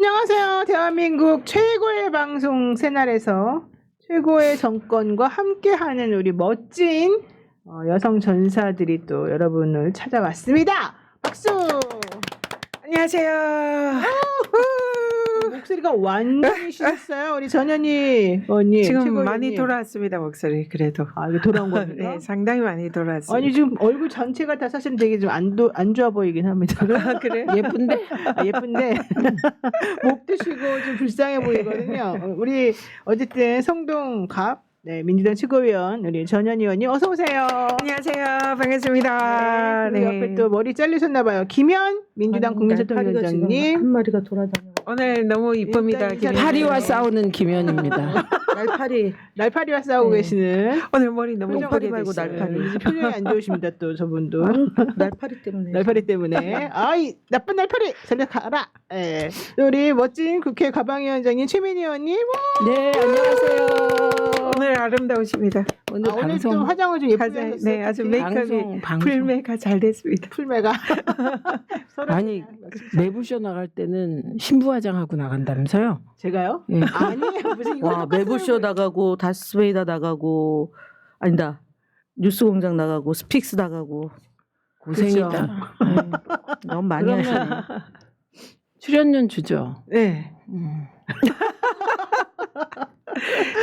안녕하세요. 대한민국 최고의 방송 새날에서 최고의 정권과 함께하는 우리 멋진 여성 전사들이 또 여러분을 찾아왔습니다. 박수! 안녕하세요. 목소리가 완전히 쉬셨어요. 우리 전현희 언니. 지금 최고위원님. 많이 돌아왔습니다, 목소리. 그래도. 아, 이게 돌아온 겁니까? 네, 상당히 많이 돌아왔습니다. 아니, 지금 얼굴 전체가 다 사실 되게 좀 안 좋아 보이긴 합니다. 아, 그래? 예쁜데? 아, 예쁜데 목 드시고 좀 불쌍해 보이거든요. 우리 어쨌든 성동갑 민주당 최고위원 우리 전현희 의원님 어서 오세요. 안녕하세요. 반갑습니다. 네, 옆에 또 머리 잘리셨나 봐요. 김현 민주당 국민소통위원장님. 한 마리가 돌아다녀. 오늘 너무 이쁩니다. 일단 인사 파리와 싸우는 김현입니다. 날파리. 날파리와 싸우고 네. 계시는 오늘 머리 너무 똥파리 이쁘게 말고 됐어요. 날파리. 표정이 안 좋으십니다. 또 저분도 날파리 때문에. 날파리 때문에 아이 나쁜 날파리 절대 가라. 예. 우리 멋진 국회 가방위원장님 최민희 의원님. 네, 안녕하세요. 오늘 아름다우십니다. 오늘 오늘 방송 좀 화장을 좀 예쁘게 가장, 하셨어요. 네, 아주 메이크업이 풀메가 잘 됐습니다. 풀메가 서로 아니 매부쇼 나갈 때는 신부 화장하고 나간다면서요? 제가요? 예. 아니에요. 무슨 이거 와, 매부쇼 나가고 다스베이다 나가고 아니다. 뉴스공장 나가고 스픽스 나가고 고생이다. 너무 많이 하시네. 그러면 출연료 주죠. 네.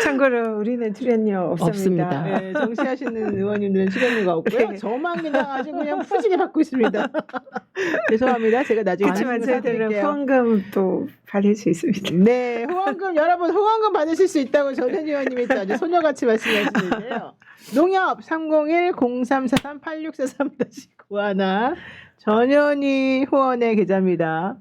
참고로 우리는 출연료 없습니다. 없습니다. 네, 정시하시는 의원님들은 출연료가 없고요. 네. 저만 그냥 아주 그냥 푸지게 받고 있습니다. 죄송합니다. 제가 나중에 그렇지만 말씀을 저희들은 사드릴게요. 후원금도 받을 수 있습니다. 네, 후원금 여러분 후원금 받으실 수 있다고 전현 의원님이 또 아주 소녀같이 말씀하시는데요. 농협 301-0383-8643-91 전현희 후원의 계좌입니다.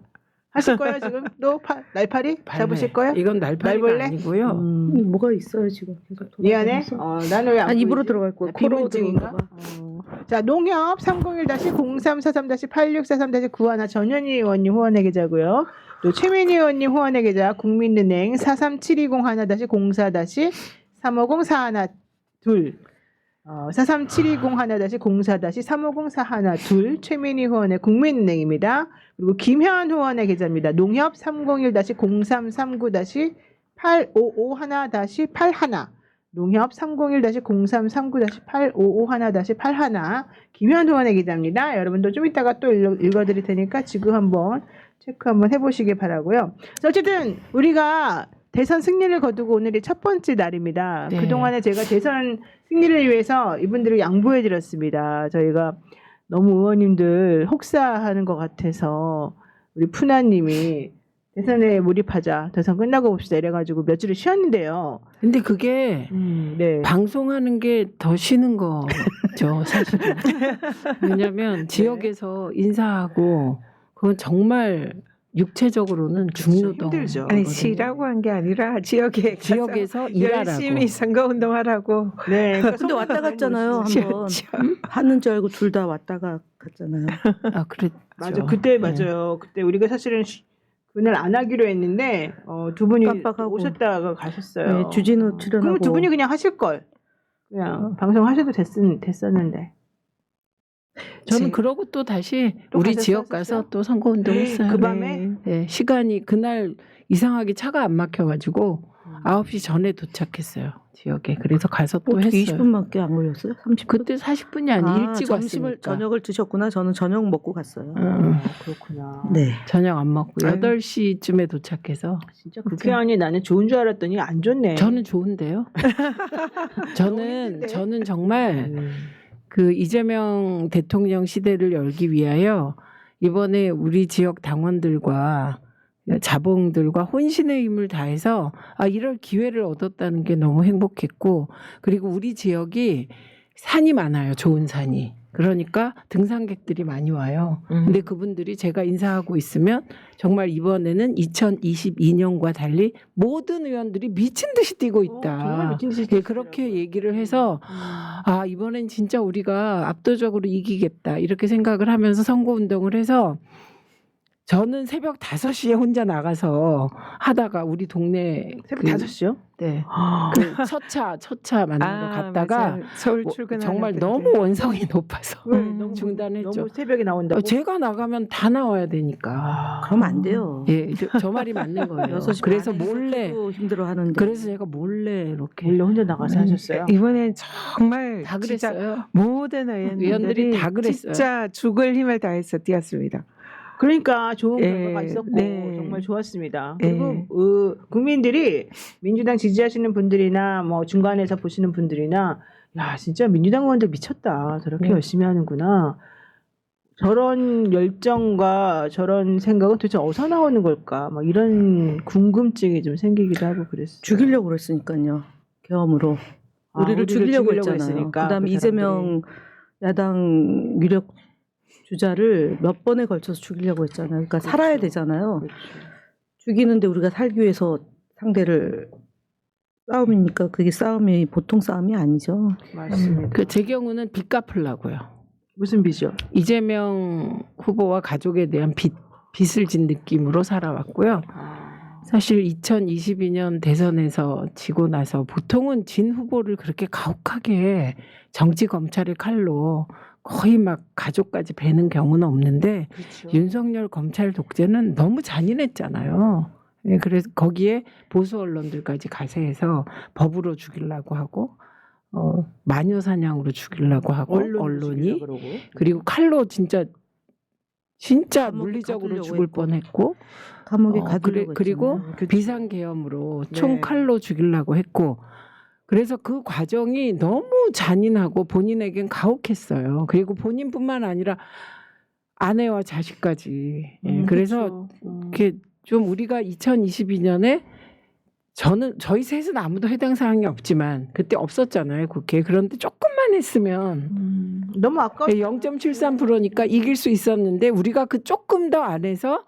하실 거예요 지금? 또 날파리 잡으실 거예요? 이건 날파리가 날벌레? 아니고요. 뭐가 있어요 지금 계속 미안해. 돌아다니면서. 나는 왜안 입으로 들어갈 거야. 코로 비문증인가? 들어올까 자, 농협 301-0343-8643-91 전현희 의원님 후원의 계좌고요. 또 최민희 의원님 후원의 계좌 국민은행 43720-1-04-350-412 43720-1-04-350-412 최민희 후원의 국민은행입니다. 그리고 김현 후원의 계좌입니다. 농협 301-0339-8551-81 농협 301-0339-8551-81 김현 후원의 계좌입니다. 여러분도 좀 이따가 또 읽어드릴 테니까 지금 한번 체크 한번 해보시기 바라고요. 자, 어쨌든 우리가 대선 승리를 거두고 오늘이 첫 번째 날입니다. 네. 그동안에 제가 대선 승리를 위해서 이분들을 양보해 드렸습니다. 저희가 너무 의원님들 혹사하는 것 같아서 우리 푸나님이 대선에 몰입하자. 대선 끝나고 봅시다. 이래가지고 며칠을 쉬었는데요. 근데 그게 네. 방송하는 게 더 쉬는 거죠, 사실은. 왜냐면 지역에서 인사하고 그건 정말 육체적으로는 중노동. 힘들죠. 아니 쉬라고 한 게 아니라 지역에서 일하라고. 열심히 선거운동하라고. 네. 그러니까 근데 왔다 갔잖아요 한번. 쉬었죠. 하는 줄 알고 둘 다 왔다가 갔잖아요. 아, 그랬죠. 맞아. 그때 네. 맞아요. 그때 우리가 사실은 그날 안 하기로 했는데 두 분이 깜빡하고. 오셨다가 가셨어요. 네, 주진우 출연하고. 그럼 두 분이 그냥 하실 걸. 그냥 방송하셔도 됐었는데. 저는 지- 그러고 또 다시 또 우리 가셨어요, 지역 진짜? 가서 또 선거운동 했어요. 그 밤에? 네. 네, 시간이 그날 이상하게 차가 안 막혀가지고 9시 전에 도착했어요. 지역에. 그래서 가서 또 어떻게 했어요. 20분밖에 안 걸렸어요? 30분? 그때 40분이 아니 일찍 점심을 왔으니까. 저녁을 드셨구나. 저는 저녁 먹고 갔어요. 그렇구나. 네. 저녁 안 먹고 아유. 8시쯤에 도착해서 진짜 국회의원이 나는 좋은 줄 알았더니 안 좋네. 저는 좋은데요. 너무 힘든데? 저는 정말 그 이재명 대통령 시대를 열기 위하여 이번에 우리 지역 당원들과 자봉들과 혼신의 힘을 다해서 이럴 기회를 얻었다는 게 너무 행복했고, 그리고 우리 지역이 산이 많아요. 좋은 산이. 그러니까 등산객들이 많이 와요. 근데 그분들이 제가 인사하고 있으면 정말 이번에는 2022년과 달리 모든 의원들이 미친 듯이 뛰고 있다. 정말 미친 듯이 예, 그렇게 얘기를 해서 이번엔 진짜 우리가 압도적으로 이기겠다 이렇게 생각을 하면서 선거운동을 해서 저는 새벽 5시에 혼자 나가서 하다가 우리 동네 새벽 그- 5시요? 네. 그 첫차 만나러 갔다가 맞아요. 서울 뭐 출근하는 정말 분들. 너무 원성이 높아서 중단했죠. 너무 새벽에 나온다고. 제가 나가면 다 나와야 되니까. 그러면 안 돼요. 예, 저 말이 맞는 거예요. 6시 그래서 반에 몰래 시작해도 힘들어하는데. 그래서 제가 몰래 이렇게 원래 혼자 나가서 하셨어요? 이번엔 정말 다 진짜 그랬어요. 모든 의원들이 의원들이 다 그랬어요. 진짜 죽을 힘을 다해서 뛰었습니다. 그러니까 좋은 예, 결과가 있었고 네. 정말 좋았습니다. 예. 그리고 국민들이 민주당 지지하시는 분들이나 뭐 중간에서 보시는 분들이나 야 진짜 민주당 의원들 미쳤다. 저렇게 네. 열심히 하는구나. 저런 열정과 저런 생각은 도대체 어디서 나오는 걸까? 막 이런 궁금증이 좀 생기기도 하고 그랬어요. 죽이려고 그랬으니까요. 계엄으로. 우리를 죽이려고 했잖아요. 그다음에 그 이재명 야당 유력 주자를 몇 번에 걸쳐서 죽이려고 했잖아요. 그러니까 그렇죠. 살아야 되잖아요. 그렇죠. 죽이는데 우리가 살기 위해서 상대를 싸움이니까 그게 싸움이 보통 싸움이 아니죠. 맞습니다. 그 제 경우는 빚 갚으려고요. 무슨 빚이요? 이재명 후보와 가족에 대한 빚을 진 느낌으로 살아왔고요. 사실 2022년 대선에서 지고 나서 보통은 진 후보를 그렇게 가혹하게 정치 검찰의 칼로 거의 막 가족까지 베는 경우는 없는데 그렇죠. 윤석열 검찰 독재는 너무 잔인했잖아요. 예, 그래서 거기에 보수 언론들까지 가세해서 법으로 죽이려고 하고 마녀 사냥으로 죽이려고 하고 언론이 그리고 칼로 진짜 감옥에 물리적으로 가두려고 죽을 했고. 뻔했고 감옥에 가두려고 그리고 했잖아요. 비상계엄으로 네. 총 칼로 죽이려고 했고 그래서 그 과정이 너무 잔인하고 본인에겐 가혹했어요. 그리고 본인뿐만 아니라 아내와 자식까지. 예, 그래서 이렇게 좀 우리가 2022년에 저희 셋은 아무도 해당 사항이 없지만 그때 없었잖아요 국회. 그런데 조금만 했으면 너무 아까워. 0.73%니까 이길 수 있었는데 우리가 그 조금 더 안에서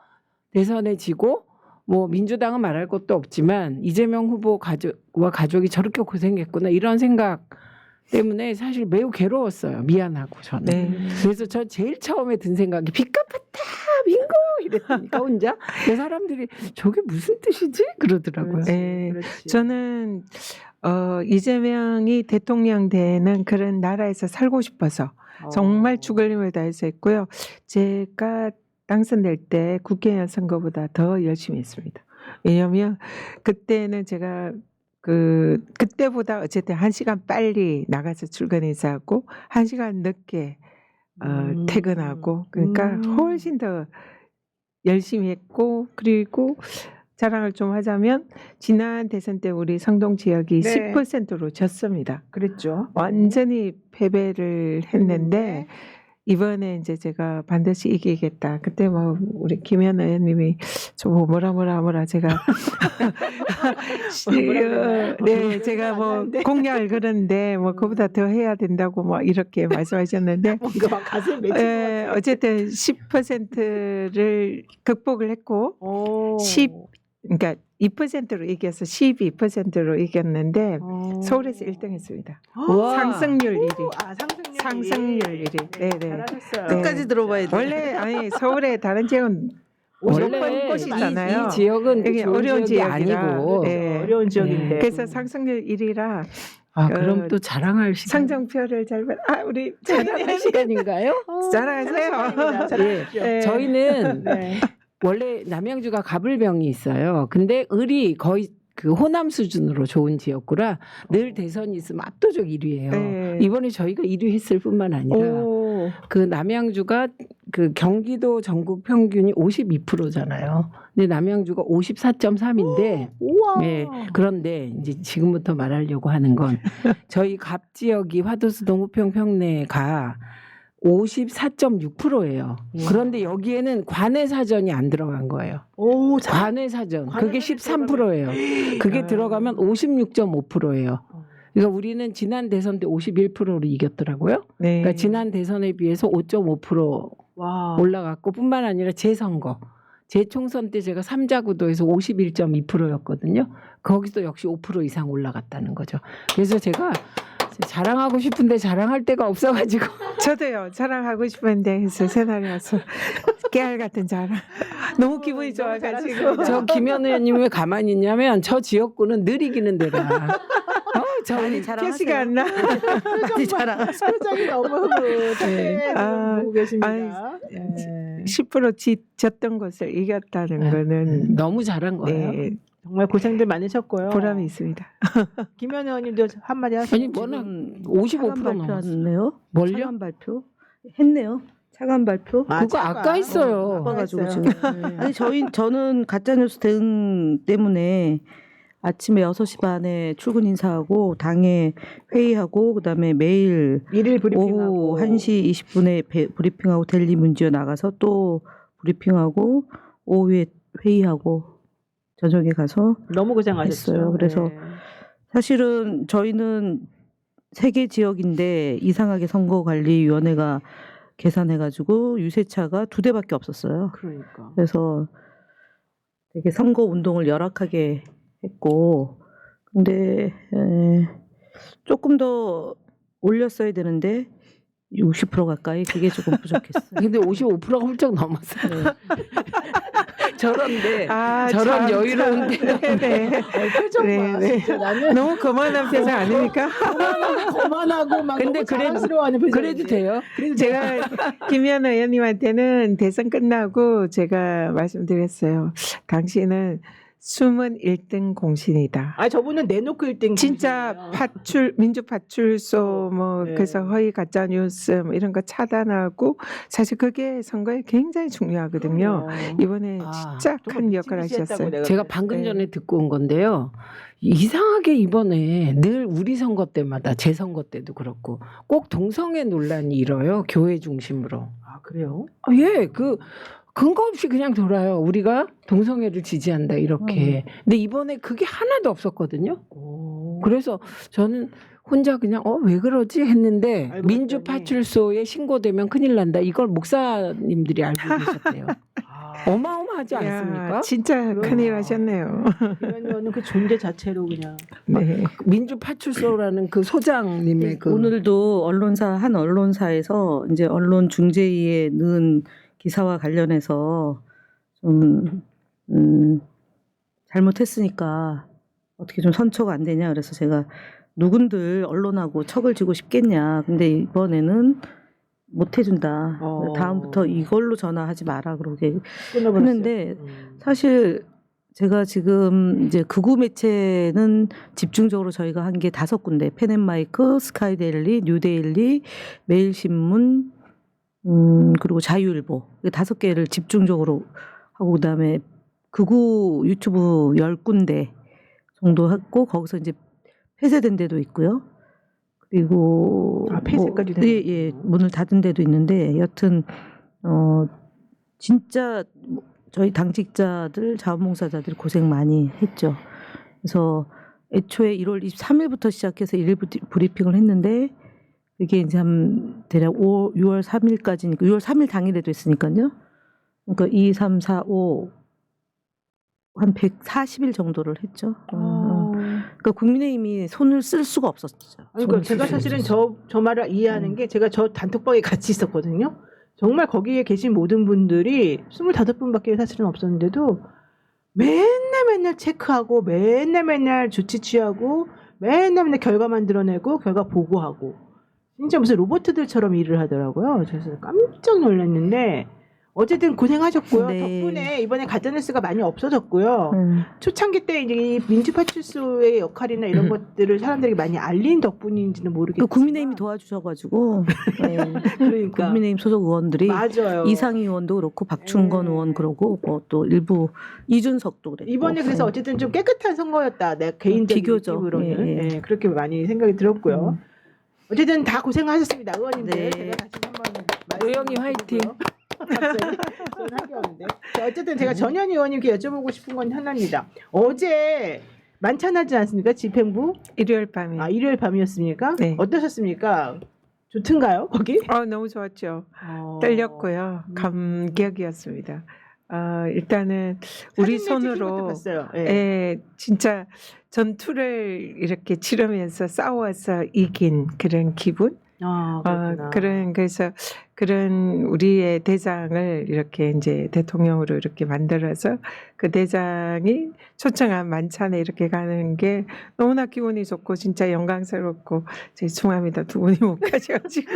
대선에 지고 뭐 민주당은 말할 것도 없지만 이재명 후보 가족과 가족이 저렇게 고생했구나 이런 생각 때문에 사실 매우 괴로웠어요. 미안하고 저는. 네. 그래서 저 제일 처음에 든 생각이 빚 갚았다 빙고 이랬으니까 혼자 그 사람들이 저게 무슨 뜻이지 그러더라고요. 네. 그렇지. 저는 이재명이 대통령 되는 그런 나라에서 살고 싶어서 정말 죽을 힘을 다해서 했고요. 제가 당선될 때 국회의원 선거보다 더 열심히 했습니다. 왜냐하면 그때는 제가 그때보다 어쨌든 1시간 빨리 나가서 출근해서 하고 1시간 늦게 퇴근하고 그러니까 훨씬 더 열심히 했고 그리고 자랑을 좀 하자면 지난 대선 때 우리 성동 지역이 네. 10%로 졌습니다. 그랬죠. 완전히 패배를 했는데 이번에 이제 제가 반드시 이기겠다. 그때 뭐 우리 김현 의원님이 저 뭐라 제가 네 제가 뭐 공약을 그렸는데 뭐 그보다 더 해야 된다고 뭐 이렇게 말씀하셨는데 뭔가 막 가슴 맺힌 것 같아요. 어쨌든 10%를 극복을 했고 그러니까 2%로 이겨서 12%로 이겼는데 서울에서 1등했습니다. 우와. 상승률 1위. 상승률 1위. 네네. 잘하셨어요. 끝까지 들어봐야 돼. 원래 아니 서울에 다른 지역은 원래 무조건 꽃이잖아요. 이 지역은 여기 좋은 어려운 지역이 지역이라. 아니고 네. 어려운 지역인데. 그래서 상승률 1위라 그럼 또 자랑할 시간 상정표를 잘 받. 우리 자랑할 시간인가요? 자랑하세요. 네. 저희는 네. 원래 남양주가 가불병이 있어요. 근데 을이 거의 그 호남 수준으로 좋은 지역구라 늘 대선이 있으면 압도적 1위예요. 네. 이번에 저희가 1위 했을 뿐만 아니라 오. 그 남양주가 그 경기도 전국 평균이 52%잖아요. 근데 남양주가 54.3인데 우와. 네, 그런데 이제 지금부터 말하려고 하는 건 저희 갑 지역이 화도수동 후평 평내가 54.6%예요. 그런데 여기에는 관외사전이 안 들어간 거예요. 오, 관외사전. 그게 관외사전 13%예요. 그게 들어가면 56.5%예요. 그러니까 우리는 지난 대선 때 51%로 이겼더라고요. 네. 그러니까 지난 대선에 비해서 5.5% 와. 올라갔고 뿐만 아니라 재선거. 재총선 때 제가 3자 구도에서 51.2%였거든요. 거기도 역시 5% 이상 올라갔다는 거죠. 그래서 제가 자랑하고 싶은데 자랑할 데가 없어가지고. 저도요 자랑하고 싶은데 해서 새날에 와서 깨알 같은 자랑. 너무 기분이 너무 좋아가지고. 잘하셨습니다. 저 김현 의원님 왜 가만히 있냐면 저 지역구는 늘 이기는 데라. 저 많이 표시가 안 나. 많이 자랑. 표정이 너무 흐뭇해. 아, 보고 계십니다. 아이, 네. 10% 졌던 것을 이겼다는 거는 너무 잘한 거예요. 네, 정말 고생들 많으셨고요. 보람이 있습니다. 김현 의원님도 한마디 하세요. 아니 워낙 지금 55% 차관 넘었어요. 발표했네요. 뭘요? 차관 발표 했네요. 차관 발표. 그거 아까 했어요. 바빠가지고 했어요. 지금. 네. 아니 저는 가짜뉴스 대응 때문에 아침에 6시 반에 출근 인사하고 당에 회의하고 그다음에 매일 일일 브리핑하고 오후 1시 20분에 브리핑하고 델리 문지어 나가서 또 브리핑하고 오후에 회의하고 저녁에 가서 너무 고생하셨어요. 했어요. 그래서 사실은 저희는 3개 지역인데 이상하게 선거관리위원회가 계산해가지고 유세차가 2대밖에 없었어요. 그러니까 그래서 되게 선거 운동을 열악하게 했고, 근데 조금 더 올렸어야 되는데 60% 가까이 그게 조금 부족했어요. 근데 55%가 훌쩍 넘었어요. 네. 저런데 아, 저런 참, 여유로운데. 참. 네. 표정 봐. 네, 네. 진짜 나는 너무 거만한 표정 아닙니까? 거만하고 막 근데 너무 그래도- 자랑스러워하는 표정. 그래도 돼요? 제가 김현 의원님한테는 대선 끝나고 제가 말씀드렸어요. 당신은 숨은 1등 공신이다. 아 저분은 내놓고 1등. 진짜 민주 파출소 뭐 네. 그래서 허위 가짜 뉴스 뭐 이런 거 차단하고 사실 그게 선거에 굉장히 중요하거든요. 이번에 아, 진짜 큰 역할을 하셨어요. 제가 방금 네. 전에 듣고 온 건데요. 이상하게 이번에 늘 우리 선거 때마다 제 선거 때도 그렇고 꼭 동성애 논란이 일어요. 교회 중심으로. 아 그래요? 예, 그 근거 없이 그냥 돌아요. 우리가 동성애를 지지한다 이렇게. 근데 이번에 그게 하나도 없었거든요. 오. 그래서 저는 혼자 그냥 왜 그러지 했는데 알고 민주 봤더니. 파출소에 신고되면 큰일 난다. 이걸 목사님들이 알고 계셨대요. 아, 어마어마하지 야, 않습니까? 진짜 그럼. 큰일 하셨네요. 김현 의원은 그 존재 자체로 그냥 네. 민주 파출소라는 그 소장님의 그 오늘도 한 언론사에서 이제 언론 중재위에 넣은 기사와 관련해서 좀 잘못했으니까 어떻게 좀 선처가 안 되냐 그래서 제가 누군들 언론하고 척을 지고 싶겠냐 근데 이번에는 못 해준다 다음부터 이걸로 전화하지 마라 그러게 끊어버렸어요. 했는데 사실 제가 지금 이제 극우 매체는 집중적으로 저희가 한 게 5군데 펜앤마이크, 스카이데일리, 뉴데일리, 매일신문 그리고 자유일보 5개를 집중적으로 하고 그다음에 극우 유튜브 10군데 정도 했고 거기서 이제 폐쇄된 데도 있고요. 그리고 폐쇄까지 예, 예, 문을 닫은 데도 있는데 여튼 진짜 저희 당직자들 자원봉사자들 고생 많이 했죠. 그래서 애초에 1월 23일부터 시작해서 일일 브리핑을 했는데 그게 이제 한 대략 6월 3일까지니까 6월 3일 당일에도 했으니까요. 그러니까 2, 3, 4, 5 한 140일 정도를 했죠. 그러니까 국민의힘이 손을 쓸 수가 없었죠. 그러니까 제가 사실은 저 말을 이해하는 게 제가 저 단톡방에 같이 있었거든요. 정말 거기에 계신 모든 분들이 25분밖에 사실은 없었는데도 맨날 체크하고 맨날 조치 취하고 맨날 결과 만들어내고 결과 보고하고 진짜 무슨 로봇들처럼 일을 하더라고요. 그래서 깜짝 놀랐는데 어쨌든 고생하셨고요. 네. 덕분에 이번에 가짜뉴스가 많이 없어졌고요. 초창기 때 이제 이 민주파출소의 역할이나 이런 것들을 사람들에게 많이 알린 덕분인지는 모르겠지만 국민의힘이 도와주셔가지고 네. 그러니까 국민의힘 소속 의원들이 맞아요. 이상희 의원도 그렇고 박충건 네. 의원 그러고 뭐 또 일부 이준석도 그랬고 이번에 그래서 어쨌든 좀 깨끗한 선거였다. 내 개인적인 비교적. 느낌으로는 예, 예. 예, 그렇게 많이 생각이 들었고요. 어쨌든 다 고생하셨습니다, 의원님들. 네. 제가 다시 한번 의원이 화이팅. 갑자기 저는 할게 없는데. 자, 어쨌든 제가 전현희 의원님께 여쭤보고 싶은 건 하나입니다. 어제 만찬하지 않습니까? 집행부? 일요일 밤에. 일요일 밤이었습니까? 네. 어떠셨습니까? 좋든가요, 거기? 너무 좋았죠. 떨렸고요. 감격이었습니다. 일단은 우리 사진 찍힌 것도 손으로 봤어요. 예. 진짜 전투를 이렇게 치르면서 싸워서 이긴 그런 기분. 그렇구나. 그래서 그런 우리의 대장을 이렇게 이제 대통령으로 이렇게 만들어서 그 대장이 초청한 만찬에 이렇게 가는 게 너무나 기분이 좋고 진짜 영광스럽고 죄송합니다. 두 분이 못 가셔가지고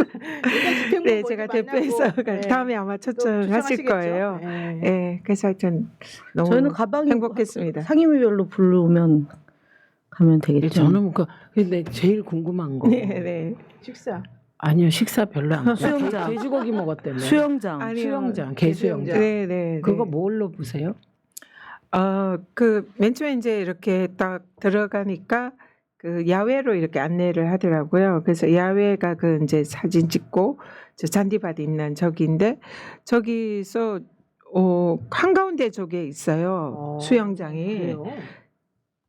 네 제가 대표해서 다음에 아마 초청하실 거예요. 네, 그래서 하여튼 너무 저희는 가방이 행복했습니다. 상임위별로 부르면 가면 되겠죠. 저는 근데 제일 궁금한 거. 네. 식사. 아니요, 식사 별로 안 먹어요. 수영장. 돼지고기 먹었다며. 수영장. 아니요. 수영장, 개수영장. 네. 그거 뭘로 보세요? 맨 처음에 이제 이렇게 딱 들어가니까 그 야외로 이렇게 안내를 하더라고요. 그래서 야외가 그 이제 사진 찍고 저 잔디밭 있는 저기인데 저기서 한가운데 저기에 있어요. 수영장이. 그래요?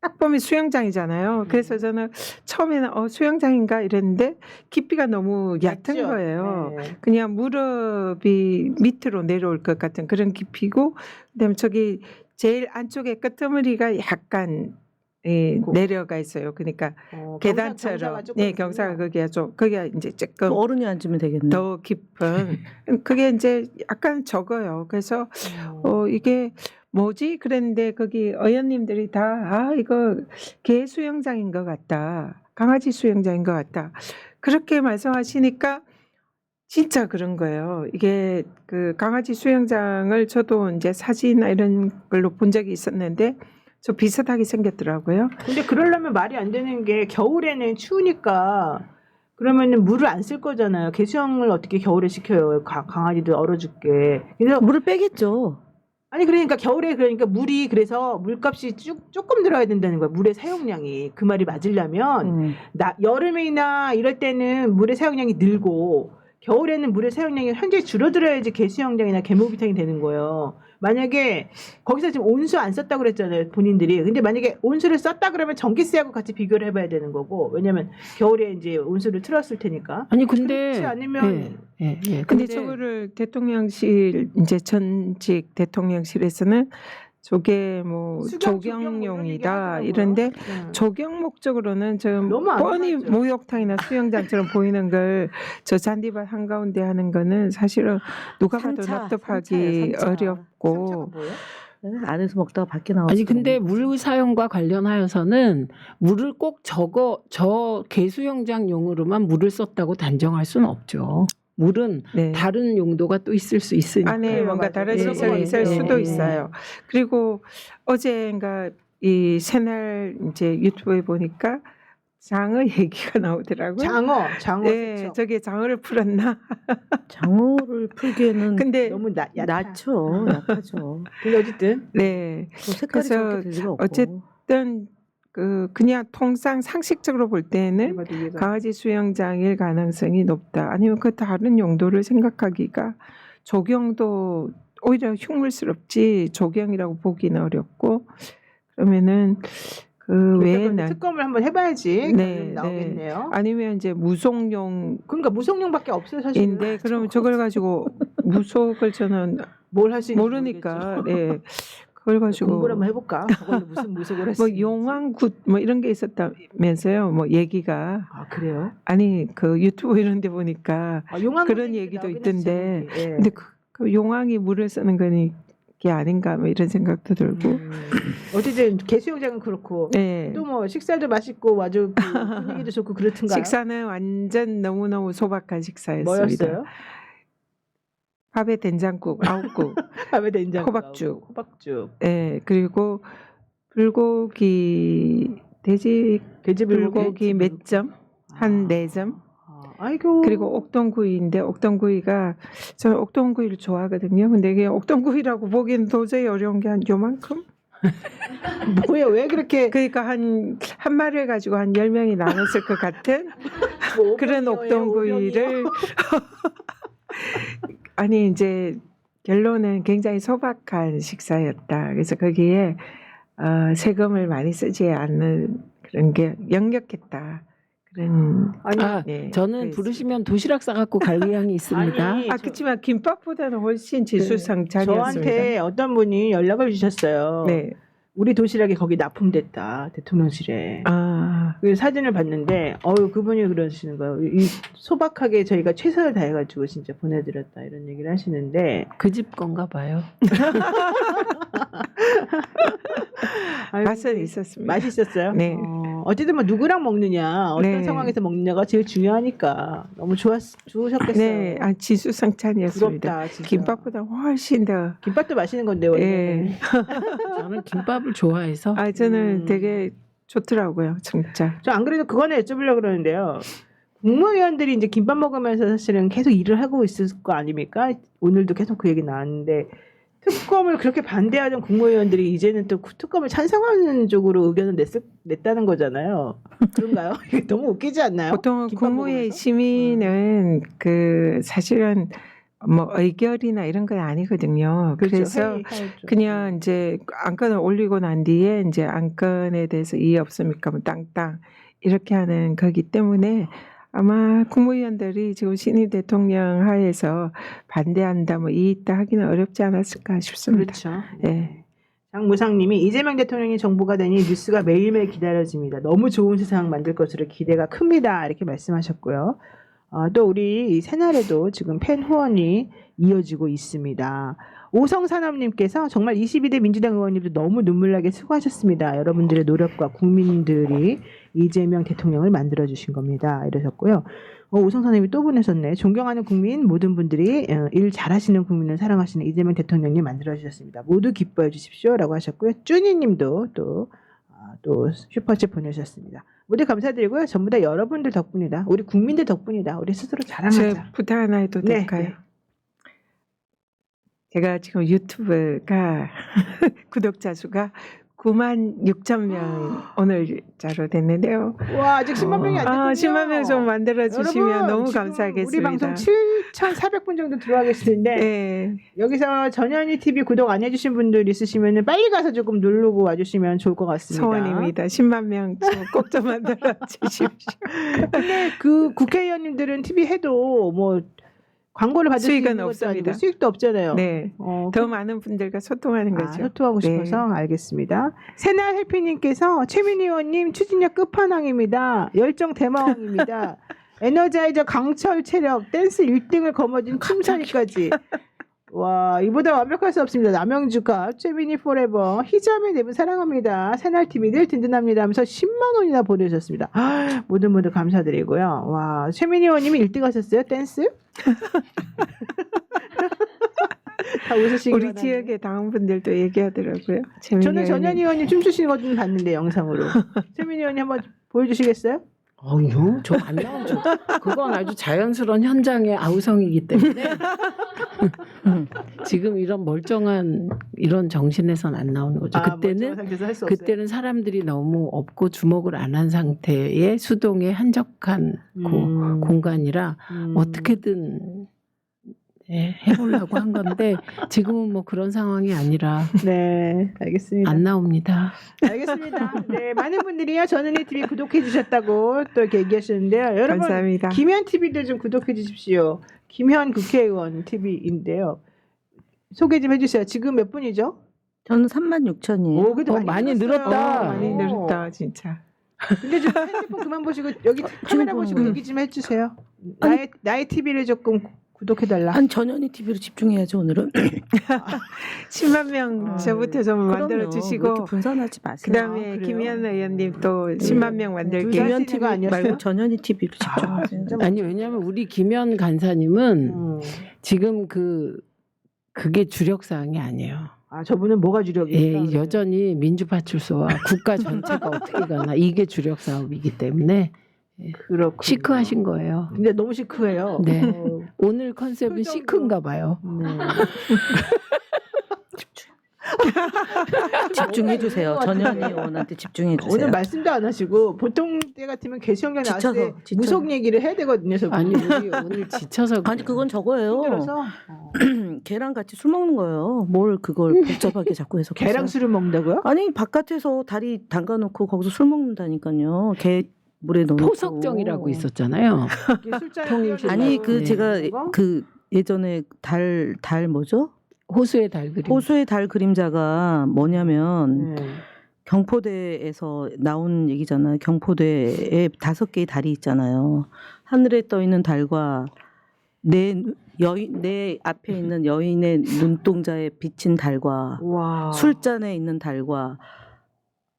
딱 보면 수영장이잖아요. 그래서 저는 처음에는 수영장인가 이랬는데 깊이가 너무 얕은 맞죠? 거예요. 네. 그냥 무릎이 밑으로 내려올 것 같은 그런 깊이고 그다음에 저기 제일 안쪽에 끄트머리가 약간 내려가 있어요. 그러니까 계단처럼 경사가 조금 경사가 거기가 이제 조금 어른이 앉으면 되겠네. 더 깊은 그게 이제 약간 적어요. 그래서 이게 뭐지? 그랬는데 거기 의원님들이 다 이거 개 수영장인 것 같다. 강아지 수영장인 것 같다. 그렇게 말씀하시니까 진짜 그런 거예요. 이게 그 강아지 수영장을 저도 이제 사진이나 이런 걸로 본 적이 있었는데 저 비슷하게 생겼더라고요. 근데 그러려면 말이 안 되는 게 겨울에는 추우니까 그러면은 물을 안 쓸 거잖아요. 개수영을 어떻게 겨울에 시켜요? 강아지들 얼어 죽게. 그래서 물을 빼겠죠. 아니 그러니까 겨울에 그러니까 물이 그래서 물값이 조금 들어야 된다는 거야. 물의 사용량이. 그 말이 맞으려면 여름이나 이럴 때는 물의 사용량이 늘고 겨울에는 물의 사용량이 현저히 줄어들어야지 개수영장이나 개모기탕이 되는 거예요. 만약에 거기서 지금 온수 안 썼다고 그랬잖아요, 본인들이. 근데 만약에 온수를 썼다 그러면 전기세하고 같이 비교를 해봐야 되는 거고, 왜냐면 겨울에 이제 온수를 틀었을 테니까. 아니 근데 그렇지 않으면 근데 저거를 대통령실 이제 전직 대통령실에서는 저게 뭐 수경, 조경용이다 조경 이런데 얘기하더라고요. 조경 목적으로는 좀 너무 안 뻔히 맞죠. 목욕탕이나 수영장처럼 보이는 걸 저 잔디밭 한가운데 하는 거는 사실은 누가 봐도 산차, 납득하기 산차예요, 산차. 어렵고 뭐예요? 안에서 먹다가 밖에 나왔어요. 아니 근데 물 사용과 관련하여서는 물을 꼭 저 개수영장용으로만 물을 썼다고 단정할 수는 없죠. 물은 네. 다른 용도가 또 있을 수 있으니까. 안에 그래요, 뭔가 맞아요. 다른 예, 시설이 예, 있을 예, 수도 예. 있어요. 그리고 어제인가 이 새날 이제 유튜브에 보니까 장어 얘기가 나오더라고요. 장어. 네, 그쵸? 저게 장어를 풀었나? 장어를 풀기에는 근데 너무 낮죠. 약하죠. 근데 어쨌든 네, 또 색깔이 그래서 저렇게 될 리가 없고. 어쨌든 그냥 통상 상식적으로 볼 때는 강아지 수영장일 가능성이 높다. 아니면 그 다른 용도를 생각하기가 조경도 오히려 흉물스럽지 조경이라고 보기는 어렵고 그러면은 그 외에는 특검을 한번 해봐야지 네, 결론이 나오겠네요. 아니면 이제 무속용 그러니까 무속용밖에 없어요 사실. 인데 그러면 저걸 가지고 무속을 저는 뭘 할 수 있는지 모르니까 모르겠죠. 네 그걸 가지고 공부를 한번 해볼까? 저걸로 무슨 무속을 할수 뭐 있는지. 용왕굿 뭐 이런 게 있었다면서요 뭐 얘기가 아 그래요? 아니 그 유튜브 이런 데 보니까 용왕 그런 얘기도 나오긴 있던데 했죠, 예. 근데 그 용왕이 물을 쓰는 거니 게 아닌가 뭐 이런 생각도 들고 어쨌든 개수영장은 그렇고 네. 또 뭐 식사도 맛있고 아주 그 분위기도 좋고 그렇던가요? 식사는 완전 너무너무 소박한 식사였습니다. 뭐였어요? 밥에 된장국, 아욱국, 밥에 된장, 호박죽. 호박죽, 예, 그리고 불고기, 돼지 불고기 몇 점? 한 4점? 아이고. 그리고 옥동구이인데 옥동구이가 저는 옥동구이를 좋아하거든요. 근데 이게 옥동구이라고 보기엔 도저히 어려운 게 한 요만큼? 뭐야 왜 그렇게 그러니까 한 마리를 가지고 한 10명이 나눴을 것 같은 뭐 그런 오병이어예요, 옥동구이를 아니 이제 결론은 굉장히 소박한 식사였다. 그래서 거기에 세금을 많이 쓰지 않는 그런 게 역력했다. 그런 아니, 아, 네, 저는 그랬습니다. 부르시면 도시락 싸갖고 갈 의향이 있습니다. 아니, 그렇지만 김밥보다는 훨씬 지수상찬이었습니다. 저한테 어떤 분이 연락을 주셨어요. 네. 우리 도시락이 거기 납품됐다 대통령실에. 아, 그 사진을 봤는데 그분이 그러시는 거예요. 이 소박하게 저희가 최선을 다해가지고 진짜 보내드렸다 이런 얘기를 하시는데 그 집 건가 봐요. 아유, 맛은 있었습니다. 맛있었어요. 네. 어쨌든 뭐 누구랑 먹느냐, 어떤 네. 상황에서 먹느냐가 제일 중요하니까 너무 좋으셨겠어요. 네, 지수상찬이었습니다. 부럽다. 진짜. 김밥보다 훨씬 더. 김밥도 맛있는 건데 원래. 예. 저는 김밥을 좋아해서 저는 되게 좋더라고요, 진짜. 저 안 그래도 그거는 여쭤보려고 그러는데요. 국무위원들이 이제 김밥 먹으면서 사실은 계속 일을 하고 있을 거 아닙니까? 오늘도 계속 그 얘기 나왔는데 특검을 그렇게 반대하던 국무위원들이 이제는 또 특검을 찬성하는 쪽으로 의견을 냈다는 거잖아요. 그런가요? 이게 너무 웃기지 않나요? 보통 김밥 국무회의 먹으면서? 심의는 사실은 뭐 의결이나 이런 건 아니거든요. 그렇죠. 그래서 회의하죠. 그냥 이제 안건을 올리고 난 뒤에 이제 안건에 대해서 이의 없습니까? 뭐 땅땅 이렇게 하는 거기 때문에 아마 국무위원들이 지금 신임 대통령 하에서 반대한다, 뭐 이의 있다 하기는 어렵지 않았을까 싶습니다. 그렇죠. 네. 장무상님이 이재명 대통령이 정부가 되니 뉴스가 매일매일 기다려집니다. 너무 좋은 세상 만들 것으로 기대가 큽니다. 이렇게 말씀하셨고요. 또 우리 새날에도 지금 팬 후원이 이어지고 있습니다. 오성산업님께서 정말 22대 민주당 의원님도 너무 눈물나게 수고하셨습니다. 여러분들의 노력과 국민들이 이재명 대통령을 만들어주신 겁니다. 이러셨고요. 오성산업님이 또 보내셨네. 존경하는 국민 모든 분들이 일 잘하시는 국민을 사랑하시는 이재명 대통령님 만들어주셨습니다. 모두 기뻐해 주십시오. 라고 하셨고요. 쭈니님도 또 슈퍼챗 보내주셨습니다. 모두 감사드리고요. 전부 다 여러분들 덕분이다. 우리 국민들 덕분이다. 우리 스스로 자랑하자. 제 부탁 하나 해도 네, 될까요? 네. 제가 지금 유튜브가 구독자 수가 96,000명 오늘자로 됐는데요. 와, 아직 10만 명이 안 됐군요. 10만 명 좀 만들어 주시면 여러분, 너무 지금 감사하겠습니다. 우리 방송 7,400분 정도 들어와 계시는데 네. 여기서 전현희 TV 구독 안 해주신 분들 있으시면 빨리 가서 조금 누르고 와주시면 좋을 것 같습니다. 소원입니다. 10만 명 꼭 좀 만들어 주십시오. 근데 그 국회의원님들은 TV 해도 뭐 광고를 받을 수 수익은 있는 것도 없습니다. 아니고 수익도 없잖아요. 네. 더 많은 분들과 소통하는 거죠. 소통하고 네. 싶어서 알겠습니다. 새날 해피님께서 최민희 의원님 추진력 끝판왕입니다. 열정 대마왕입니다. 에너자이저 강철 체력 댄스 1등을 거머쥔 춤사위까지. 와, 이보다 완벽할 수 없습니다. 남영주가 최민희 포레버 희자매 네분 사랑합니다. 새날팀이 늘 든든합니다 하면서 10만 원이나 보내주셨습니다. 모두 감사드리고요. 와, 최민희 의원님이 1등 하셨어요? 댄스? 다 웃으시기 우리 바랍니다. 지역의 다음 분들도 얘기하더라고요. 저는 전현희 의원님 춤추시는 거 좀 봤는데 영상으로. 최민희 의원님 한번 보여주시겠어요? 아니요, 저 안 나오죠. 그건 아주 자연스러운 현장의 아우성이기 때문에 지금 이런 멀쩡한 이런 정신에선 안 나오는 거죠. 그때는 사람들이 너무 없고 주목을 안 한 상태의 수동의 한적한 공간이라 어떻게든 해보려고 한 건데 지금은 뭐 그런 상황이 아니라 네, 알겠습니다. 안 나옵니다. 알겠습니다. 네, 많은 분들이요 전은희 TV 구독해 주셨다고 또 이렇게 얘기하시는데요. 여러분 감사합니다. 김현 TV도 좀 구독해 주십시오. 김현 국회의원 TV인데요. 소개 좀 해주세요. 지금 몇 분이죠? 저는 36,000이에요. 오, 그래도 많이 늘었어요. 늘었다. 많이 늘었다 진짜. 근데 좀 핸드폰 그만 보시고 여기 카메라 보시고 얘기 좀 해주세요. 나의 TV를 조금 구독해달라. 한 전현희 TV로 집중해야죠 오늘은. 10만 명 저부터 좀 만들어 주시고 분산하지 마세요. 그다음에 그래요? 김현 의원님 또 10만 명 만들게. 김현 김현 TV가 TV 아니었어요? 말고 전현희 TV로 집중하세요. 아니 왜냐하면 우리 김현 간사님은 지금 그게 주력 사항이 아니에요. 저분은 뭐가 주력이에요? 예, 여전히 민주파출소와 국가 전체가 어떻게 가나 이게 주력 사업이기 때문에 그렇군요. 시크하신 거예요. 근데 너무 시크해요. 네. 어, 오늘 컨셉은 표정도. 시크인가 봐요. 네. 집중해 주세요. 뭔가 전현희 의원한테 집중해 주세요. 오늘 말씀도 안 하시고 보통 때 같으면 개시험에 나왔을 때 지쳐서. 무속 얘기를 해야 되거든요. 저분. 아니 우리 오늘 지쳐서 아니 그건 저거예요. 힘들어서 걔랑 같이 술 먹는 거예요. 뭘 그걸 복잡하게 자꾸 해서 개랑 술을 먹는다고요? 아니 바깥에서 다리 담가놓고 거기서 술 먹는다니까요. 개 물에 넣고 포석정이라고 있었잖아요. 이게 술잔에 통일신라. 아니 그 네. 제가 그거? 그 예전에 달 뭐죠? 호수의 달 그림. 호수의 달 그림자가 뭐냐면 네. 경포대에서 나온 얘기잖아요. 경포대에 5개의 달이 있잖아요. 하늘에 떠 있는 달과 내 앞에 있는 여인의 눈동자에 비친 달과 와. 술잔에 있는 달과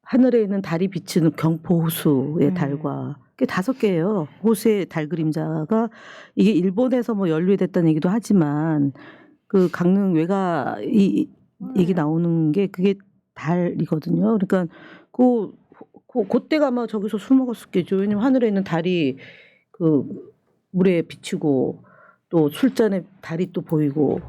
하늘에 있는 달이 비치는 경포 호수의 네. 달과 그게 5개예요. 호수의 달 그림자가 이게 일본에서 뭐 연루됐다는 얘기도 하지만 그 강릉 외가 이 얘기 나오는 게 그게 달이거든요. 그러니까 그때가 아마 저기서 술 먹었었겠죠. 왜냐면 하늘에 있는 달이 그 물에 비치고 또 술잔에 달이 또 보이고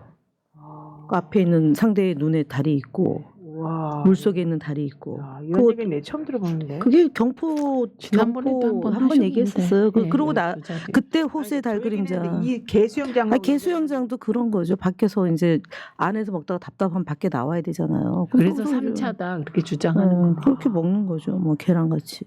그 앞에 있는 상대의 눈에 달이 있고 와. 물속에 있는 달이 있고 야, 이런 그거- 얘기는 내 처음 들어보는데. 그게 경포 지난번에도 한번 한번 얘기했었어요. 네. 그러고 나 그때 호수의 아니, 달 저 얘기는 그림자. 이 개수영장. 아니, 개수영장도 그런 거죠. 밖에서 이제 안에서 먹다가 답답하면 밖에 나와야 되잖아요. 그래서 그거 3차다 그렇게 주장하는 거. 그렇게 먹는 거죠. 뭐 계란같이.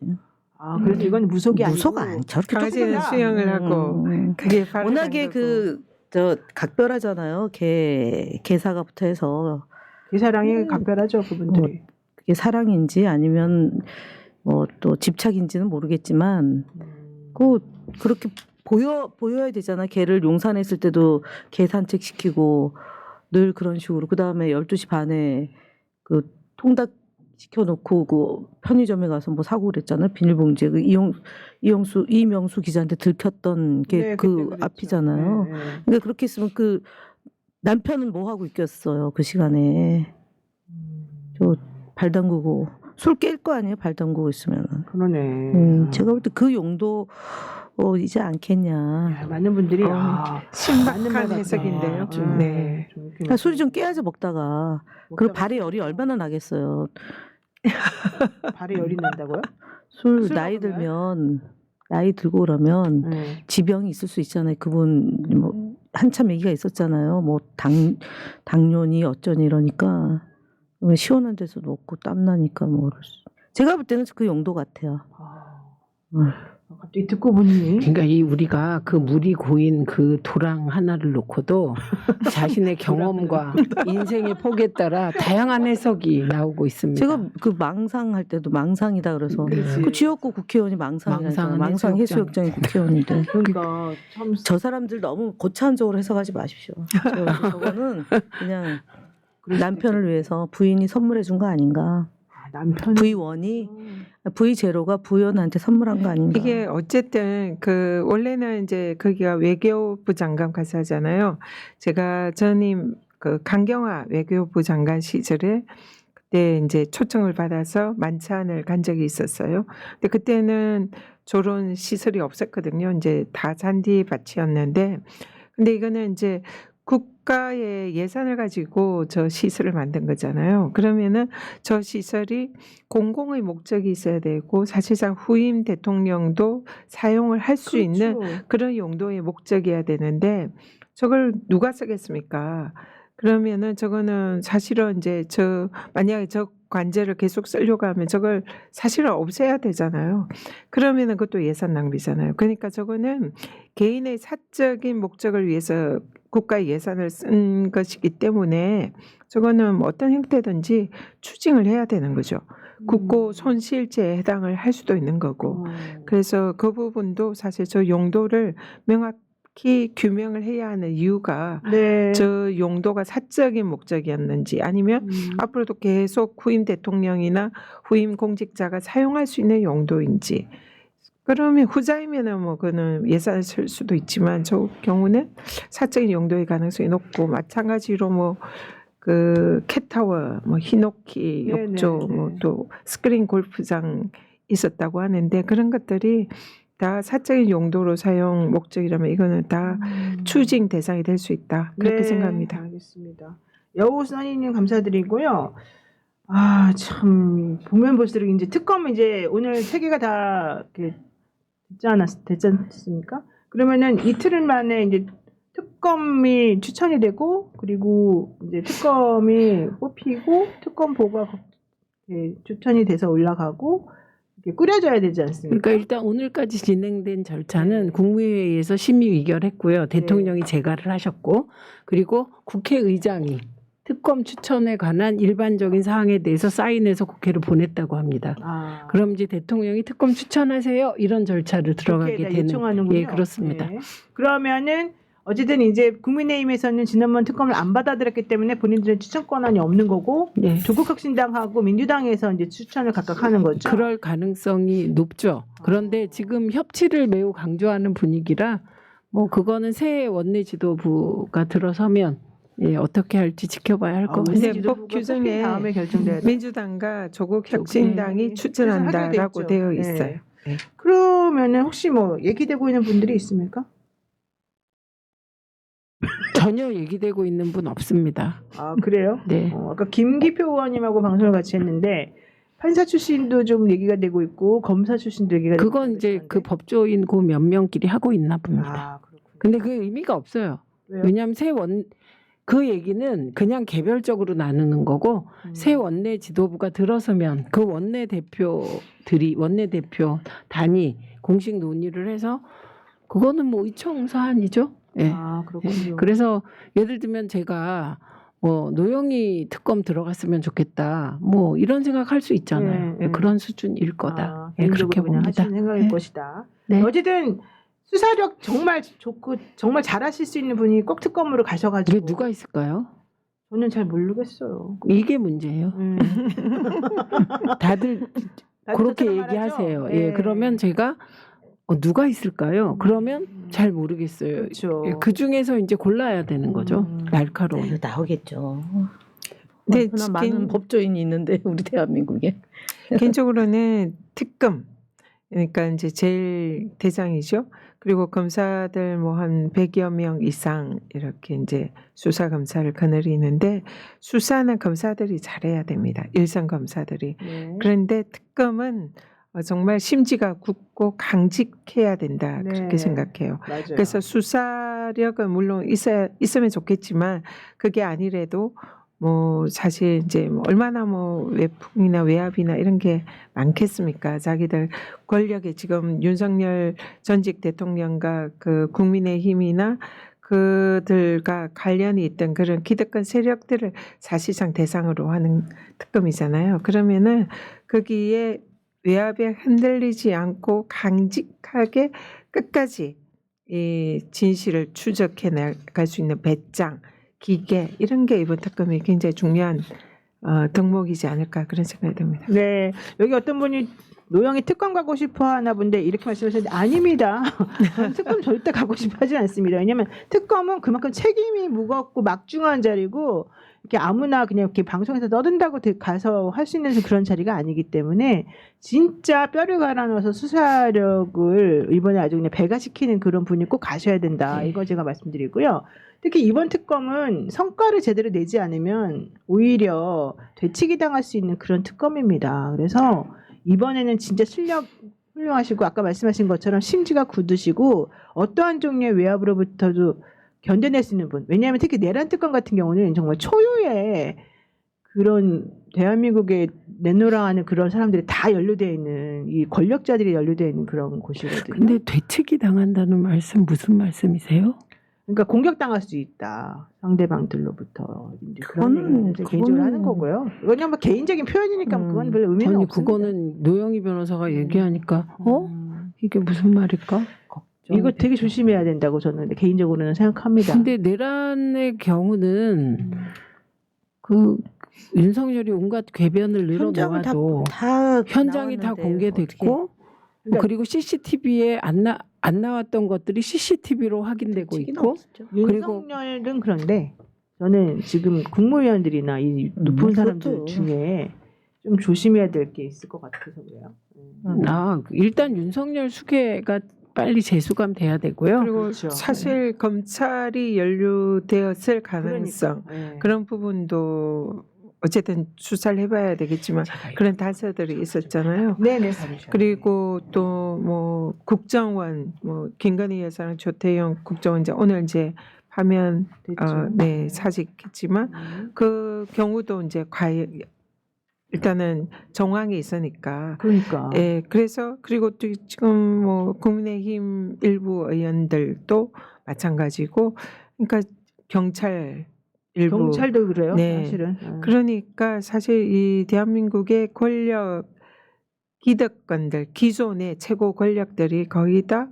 아, 그래서 이건 무속이 아니고. 무서가 안 저렇게 강아지는 조금이나- 수영을 하고 그게 발을 워낙에 담그고. 저 각별하잖아요. 개사가부터 해서 개사랑이 각별하죠, 그분들이. 그게 사랑인지 아니면 뭐 또 집착인지는 모르겠지만 그렇게 보여야 되잖아. 개를 용산했을 때도 개 산책시키고 늘 그런 식으로. 그다음에 12시 반에 그 통닭 시켜놓고 그 편의점에 가서 뭐 사고 그랬잖아요. 비닐봉지에 그 이명수 기자한테 들켰던 게 네, 그 그때 그랬죠. 앞이잖아요. 네, 네. 근데 그렇게 있으면 그 남편은 뭐 하고 있겠어요. 그 시간에 저 발 담그고 술 깰 거 아니에요. 발 담그고 있으면은. 그러네. 제가 볼 때 그 용도 이지 않겠냐. 야, 많은 분들이 어, 맞는 말 신박한 같다. 해석인데요. 네. 좀 이렇게 그러니까 술이 좀 깨야지 먹다가. 그리고 먹다가 발에 열이 얼마나 나겠어요. 발에 열이 난다고요? 술 술 나이 먹으면? 들면 나이 들고 그러면 네. 지병이 있을 수 있잖아요. 그분 뭐 한참 얘기가 있었잖아요. 뭐 당뇨니 어쩌니 이러니까 시원한 데서 먹고 땀 나니까 뭐 제가 볼 때는 그 용도 같아요. 갑자기 듣고 보니 그러니까 이 우리가 그 물이 고인 그 도랑 하나를 놓고도 자신의 경험과 인생의 폭에 따라 다양한 해석이 나오고 있습니다. 제가 그 망상할 때도 망상이다 그래서 그렇지. 그 지역구 국회의원이 망상이라니까 망상은 망상 해수욕장. 해수욕장의 국회의원인데 그러니까 참 저 사람들 너무 고차원적으로 해석하지 마십시오. 저거는 그냥 남편을 위해서 부인이 선물해 준 거 아닌가. 남편 V1이 V0가 부연한테 선물한 거 아닌가. 이게 어쨌든 그 원래는 이제 거기가 외교부 장관 가사잖아요. 제가 전임 그 강경화 외교부 장관 시절에 그때 이제 초청을 받아서 만찬을 간 적이 있었어요. 근데 그때는 저런 시설이 없었거든요. 이제 다 잔디밭이었는데, 근데 이거는 이제 국가의 예산을 가지고 저 시설을 만든 거잖아요. 그러면은 저 시설이 공공의 목적이 있어야 되고 사실상 후임 대통령도 사용을 할 수 있는 그런 용도의 목적이어야 되는데 저걸 누가 쓰겠습니까? 그러면은 저거는 사실은 이제 만약에 저 관제를 계속 쓰려고 하면 저걸 사실은 없애야 되잖아요. 그러면은 그것도 예산 낭비잖아요. 그러니까 저거는 개인의 사적인 목적을 위해서 국가의 예산을 쓴 것이기 때문에 저거는 뭐 어떤 형태든지 추징을 해야 되는 거죠. 국고 손실죄에 해당을 할 수도 있는 거고. 그래서 그 부분도 사실 저 용도를 명확히 규명을 해야 하는 이유가 네. 저 용도가 사적인 목적이었는지 아니면 앞으로도 계속 후임 대통령이나 후임 공직자가 사용할 수 있는 용도인지. 그러면 후자이면은 뭐 그는 예산을 쓸 수도 있지만 저 경우는 사적인 용도의 가능성이 높고 마찬가지로 뭐 그 캣타워, 뭐 히노키 네네, 욕조, 네. 뭐 또 스크린 골프장 있었다고 하는데 그런 것들이 다 사적인 용도로 사용 목적이라면 이거는 다 추징 대상이 될 수 있다 그렇게 네, 생각합니다. 알겠습니다. 여우 선생님 감사드리고요. 아, 참 보면 볼수록 이제 특검 이제 오늘 3개가 다 이렇게 됐지 않습니까? 그러면은 이틀 만에 이제 특검이 추천이 되고 그리고 이제 특검이 뽑히고 특검 보고가 추천이 돼서 올라가고 이렇게 꾸려져야 되지 않습니까? 그러니까 일단 오늘까지 진행된 절차는 국무회의에서 심의 의결했고요. 대통령이 재가를 하셨고, 그리고 국회의장이 특검 추천에 관한 일반적인 사항에 대해서 사인해서 국회로 보냈다고 합니다. 아, 그럼 이제 대통령이 특검 추천하세요, 이런 절차를 들어가게 국회에다 되는. 요청하는군요. 예, 그렇습니다. 네. 그러면은 어쨌든 이제 국민의힘에서는 지난번 특검을 안 받아들였기 때문에 본인들은 추천 권한이 없는 거고 네. 조국혁신당하고 민주당에서 이제 추천을 각각 하는 거죠. 그럴 가능성이 높죠. 그런데 지금 협치를 매우 강조하는 분위기라 뭐 그거는 새 원내 지도부가 들어서면 예, 어떻게 할지 지켜봐야 할 것 근데 같습니다. 법 규정에 다음에 결정돼야 돼. 민주당과 조국혁신당이 네. 추천한다라고 추천하게 돼 되어 있죠. 있어요. 네. 그러면은 혹시 뭐 얘기되고 있는 분들이 있습니까? 전혀 얘기되고 있는 분 없습니다. 아 그래요? 네. 아까 김기표 의원님하고 방송을 같이 했는데 판사 출신도 좀 얘기가 되고 있고 검사 출신도 얘기가 되고 그건 이제 그러시던데. 그 법조인 그 몇 명끼리 하고 있나 봅니다. 아 그렇군요. 근데 그 의미가 없어요. 왜요? 왜냐하면 그 얘기는 그냥 개별적으로 나누는 거고 새 원내 지도부가 들어서면 그 원내 대표 단위 공식 논의를 해서 그거는 뭐 의총 사안이죠. 예. 아 그렇군요. 그래서 예를 들면 제가 뭐 노영희 특검 들어갔으면 좋겠다. 뭐 이런 생각할 수 있잖아요. 네, 예, 그런 수준일 거다. 아, 예, 그렇게 개인적으로 그냥 봅니다. 하시는 생각일 네. 것이다. 네. 어쨌든 수사력 정말 좋고 정말 잘하실 수 있는 분이 꼭 특검으로 이게 가셔가지고 누가 있을까요? 저는 잘 모르겠어요. 이게 문제예요. 다들 그렇게 저처럼 얘기하세요. 말하죠? 예, 네. 그러면 제가 누가 있을까요? 그러면 잘 모르겠어요. 그렇죠. 예, 그 중에서 이제 골라야 되는 거죠. 날카로운. 이거 나오겠죠. 근데 얼마나 많은 법조인이 있는데 우리 대한민국에. 개인적으로는 특검, 그러니까 이제 제일 대장이죠. 그리고 검사들 뭐 한 100여 명 이상 이렇게 이제 수사 검사를 거느리는데 수사는 검사들이 잘해야 됩니다. 일선 검사들이. 네. 그런데 특검은 정말 심지가 굳고 강직해야 된다 네. 그렇게 생각해요. 맞아요. 그래서 수사력은 물론 있으면 좋겠지만 그게 아니래도 뭐 사실 이제 뭐 얼마나 뭐 외풍이나 외압이나 이런 게 많겠습니까? 자기들 권력에 지금 윤석열 전직 대통령과 그 국민의힘이나 그들과 관련이 있던 그런 기득권 세력들을 사실상 대상으로 하는 특검이잖아요. 그러면은 거기에 외압에 흔들리지 않고 강직하게 끝까지 이 진실을 추적해 나갈 수 있는 배짱, 기계 이런 게 이번 특검이 굉장히 중요한 덕목이지 않을까 그런 생각이 듭니다. 네, 여기 어떤 분이 노영이 특검 가고 싶어 하나 본데 이렇게 말씀하셨는데 아닙니다. 저는 특검 절대 가고 싶어 하지 않습니다. 왜냐하면 특검은 그만큼 책임이 무겁고 막중한 자리고 이렇게 아무나 그냥 이렇게 방송에서 떠든다고 가서 할 수 있는 그런 자리가 아니기 때문에 진짜 뼈를 갈아 넣어서 수사력을 이번에 아주 그냥 배가시키는 그런 분이 꼭 가셔야 된다. 이거 제가 말씀드리고요. 특히 이번 특검은 성과를 제대로 내지 않으면 오히려 되치기 당할 수 있는 그런 특검입니다. 그래서 이번에는 진짜 실력 훌륭하시고 아까 말씀하신 것처럼 심지가 굳으시고 어떠한 종류의 외압으로부터도 견뎌낼 수 있는 분. 왜냐하면 특히 내란 특검 같은 경우는 정말 초유의 그런 대한민국에 내노라하는 그런 사람들이 다 연루되어 있는 이 권력자들이 연루되어 있는 그런 곳이거든요. 근데 되치기 당한다는 말씀 무슨 말씀이세요? 그러니까 공격당할 수 있다. 상대방들로부터 이제 그런 그거는- 얘기를 개인적으로 그거는- 하는 거고요. 왜냐면 뭐 개인적인 표현이니까 그건 별로 의미는 아니 없습니다. 그거는 노영희 변호사가 얘기하니까 이게 무슨 말일까? 이거 되게 조심해야 된다고 저는 개인적으로는 생각합니다. 근데 내란의 경우는 그 윤석열이 온갖 궤변을 현장을 늘어놓아도 다 현장이 다 나왔는데 공개됐고 그러니까 그리고 CCTV에 안 나왔던 것들이 CCTV로 확인되고 어떻게 있고 윤석열은 그런데 저는 지금 국무위원들이나 이 높은 사람들 그것도. 중에 좀 조심해야 될 게 있을 것 같아서 그래요. 일단 윤석열 수계가 빨리 재수감 돼야 되고요. 그리고 그렇죠. 사실 검찰이 연루되었을 가능성 그러니까. 네. 그런 부분도 어쨌든 수사를 해봐야 되겠지만 그런 단서들이 있었잖아요. 네네. 그리고 또 뭐 국정원 뭐 김건희 여사랑 조태영 국정원장 오늘 이제 파면 됐죠. 네 사직했지만 그 경우도 이제 과연 일단은 정황이 있으니까. 그러니까. 예, 그래서 그리고 또 지금 뭐 국민의힘 일부 의원들도 마찬가지고, 그러니까 경찰 일부 경찰도 그래요. 네. 사실은. 그러니까 사실 이 대한민국의 권력 기득권들, 기존의 최고 권력들이 거의 다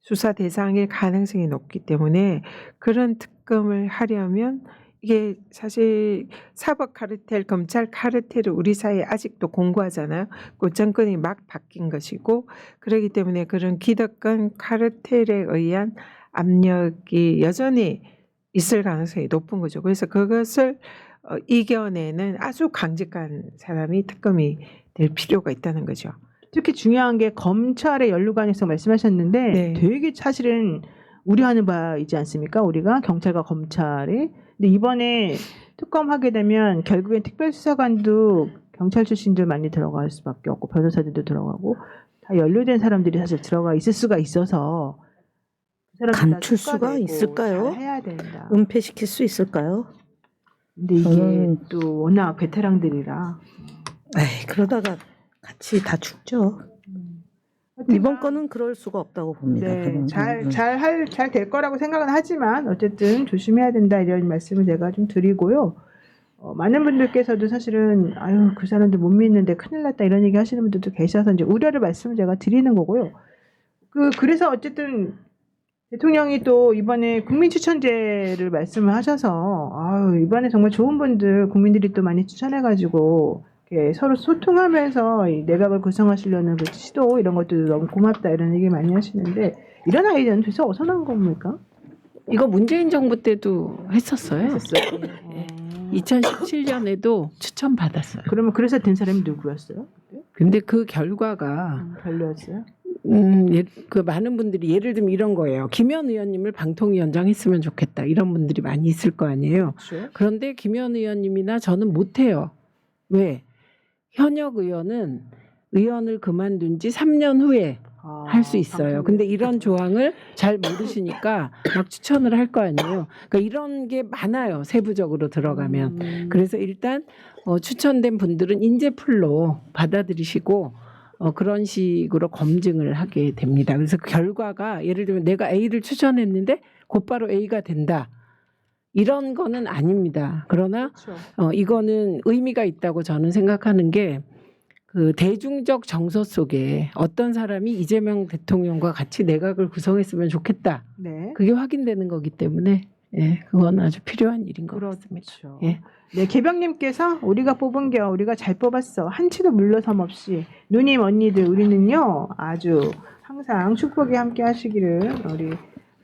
수사 대상일 가능성이 높기 때문에 그런 특검을 하려면 이게 사실 사법 카르텔, 검찰 카르텔을 우리 사회에 아직도 공고하잖아요. 그 정권이 막 바뀐 것이고, 그렇기 때문에 그런 기득권 카르텔에 의한 압력이 여전히 있을 가능성이 높은 거죠. 그래서 그것을 이겨내는 아주 강직한 사람이 특검이 될 필요가 있다는 거죠. 특히 중요한 게 검찰의 연루 가능성 말씀하셨는데 네. 되게 사실은 우려하는 바이지 않습니까? 우리가 경찰과 검찰이. 근데 이번에 특검하게 되면 결국엔 특별수사관도 경찰 출신들 많이 들어갈 수밖에 없고 변호사들도 들어가고 다 연루된 사람들이 사실 들어가 있을 수가 있어서 그 사람들 다 감출수가 특가되고 있을까요? 잘 해야 된다. 은폐시킬 수 있을까요? 근데 이게 저는- 또 워낙 베테랑들이라 에이, 그러다가 같이 다 죽죠. 이번 건은 그럴 수가 없다고 봅니다. 네, 저는. 잘 될 거라고 생각은 하지만 어쨌든 조심해야 된다 이런 말씀을 제가 좀 드리고요. 많은 분들께서도 사실은 아유 그 사람들 못 믿는데 큰일 났다 이런 얘기 하시는 분들도 계셔서 이제 우려를 말씀을 제가 드리는 거고요. 그래서 어쨌든 대통령이 또 이번에 국민 추천제를 말씀을 하셔서 아유 이번에 정말 좋은 분들 국민들이 또 많이 추천해가지고 이렇게 서로 소통하면서 이 내각을 구성하시려는 그 시도 이런 것들도 너무 고맙다 이런 얘기 많이 하시는데 이런 아이디어는 도대체 어디서 나온 겁니까? 이거 문재인 정부 때도 했었어요. 했었어요. 네. 2017년에도 추천 받았어요. 그러면 그래서 된 사람이 누구였어요? 근데 그 결과가 별로였어요. 그 많은 분들이 예를 들면 이런 거예요. 김현 의원님을 방통위원장 했으면 좋겠다. 이런 분들이 많이 있을 거 아니에요. 그렇죠. 그런데 김현 의원님이나 저는 못해요. 왜? 현역 의원은 의원을 그만둔 지 3년 후에 할 수 있어요. 근데 이런 조항을 잘 모르시니까 막 추천을 할 거 아니에요. 그러니까 이런 게 많아요. 세부적으로 들어가면. 그래서 일단 추천된 분들은 인재풀로 받아들이시고 그런 식으로 검증을 하게 됩니다. 그래서 그 결과가 예를 들면 내가 A를 추천했는데 곧바로 A가 된다. 이런 거는 아닙니다. 그러나 그렇죠. 이거는 의미가 있다고 저는 생각하는 게 그 대중적 정서 속에 어떤 사람이 이재명 대통령과 같이 내각을 구성했으면 좋겠다. 네. 그게 확인되는 거기 때문에 예, 그건 아주 필요한 일인 것 같습니다. 그렇죠. 예. 네, 개병님께서 우리가 뽑은 게 우리가 잘 뽑았어. 한치도 물러섬 없이 누님 언니들 우리는요 아주 항상 축복이 함께 하시기를 우리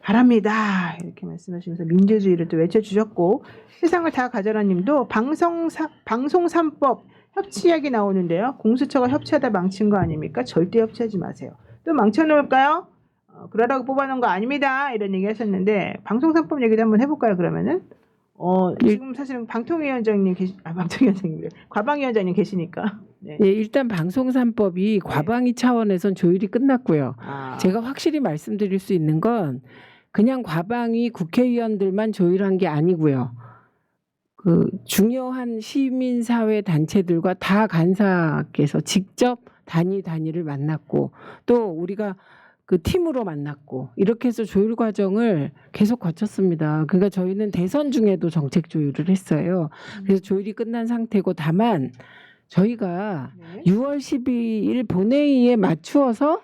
바랍니다. 이렇게 말씀하시면서 민주주의를 또 외쳐주셨고 세상을 다 가져라님도 방송 3법 협치 이야기 나오는데요. 공수처가 협치하다 망친 거 아닙니까? 절대 협치하지 마세요. 또 망쳐놓을까요? 그러라고 뽑아놓은 거 아닙니다. 이런 얘기 하셨는데 방송 3법 얘기도 한번 해볼까요? 그러면은 지금 사실은 방통위원장님 방통위원장님 과방위원장님 계시니까. 네. 예, 일단 방송 3법이 과방위 차원에선 조율이 끝났고요. 제가 확실히 말씀드릴 수 있는 건 그냥 과방위 국회의원들만 조율한 게 아니고요. 그 중요한 시민사회 단체들과 다 간사께서 직접 단위를 만났고 또 우리가 그 팀으로 만났고 이렇게 해서 조율 과정을 계속 거쳤습니다. 그러니까 저희는 대선 중에도 정책 조율을 했어요. 그래서 조율이 끝난 상태고 다만 저희가 네. 6월 12일 본회의에 맞추어서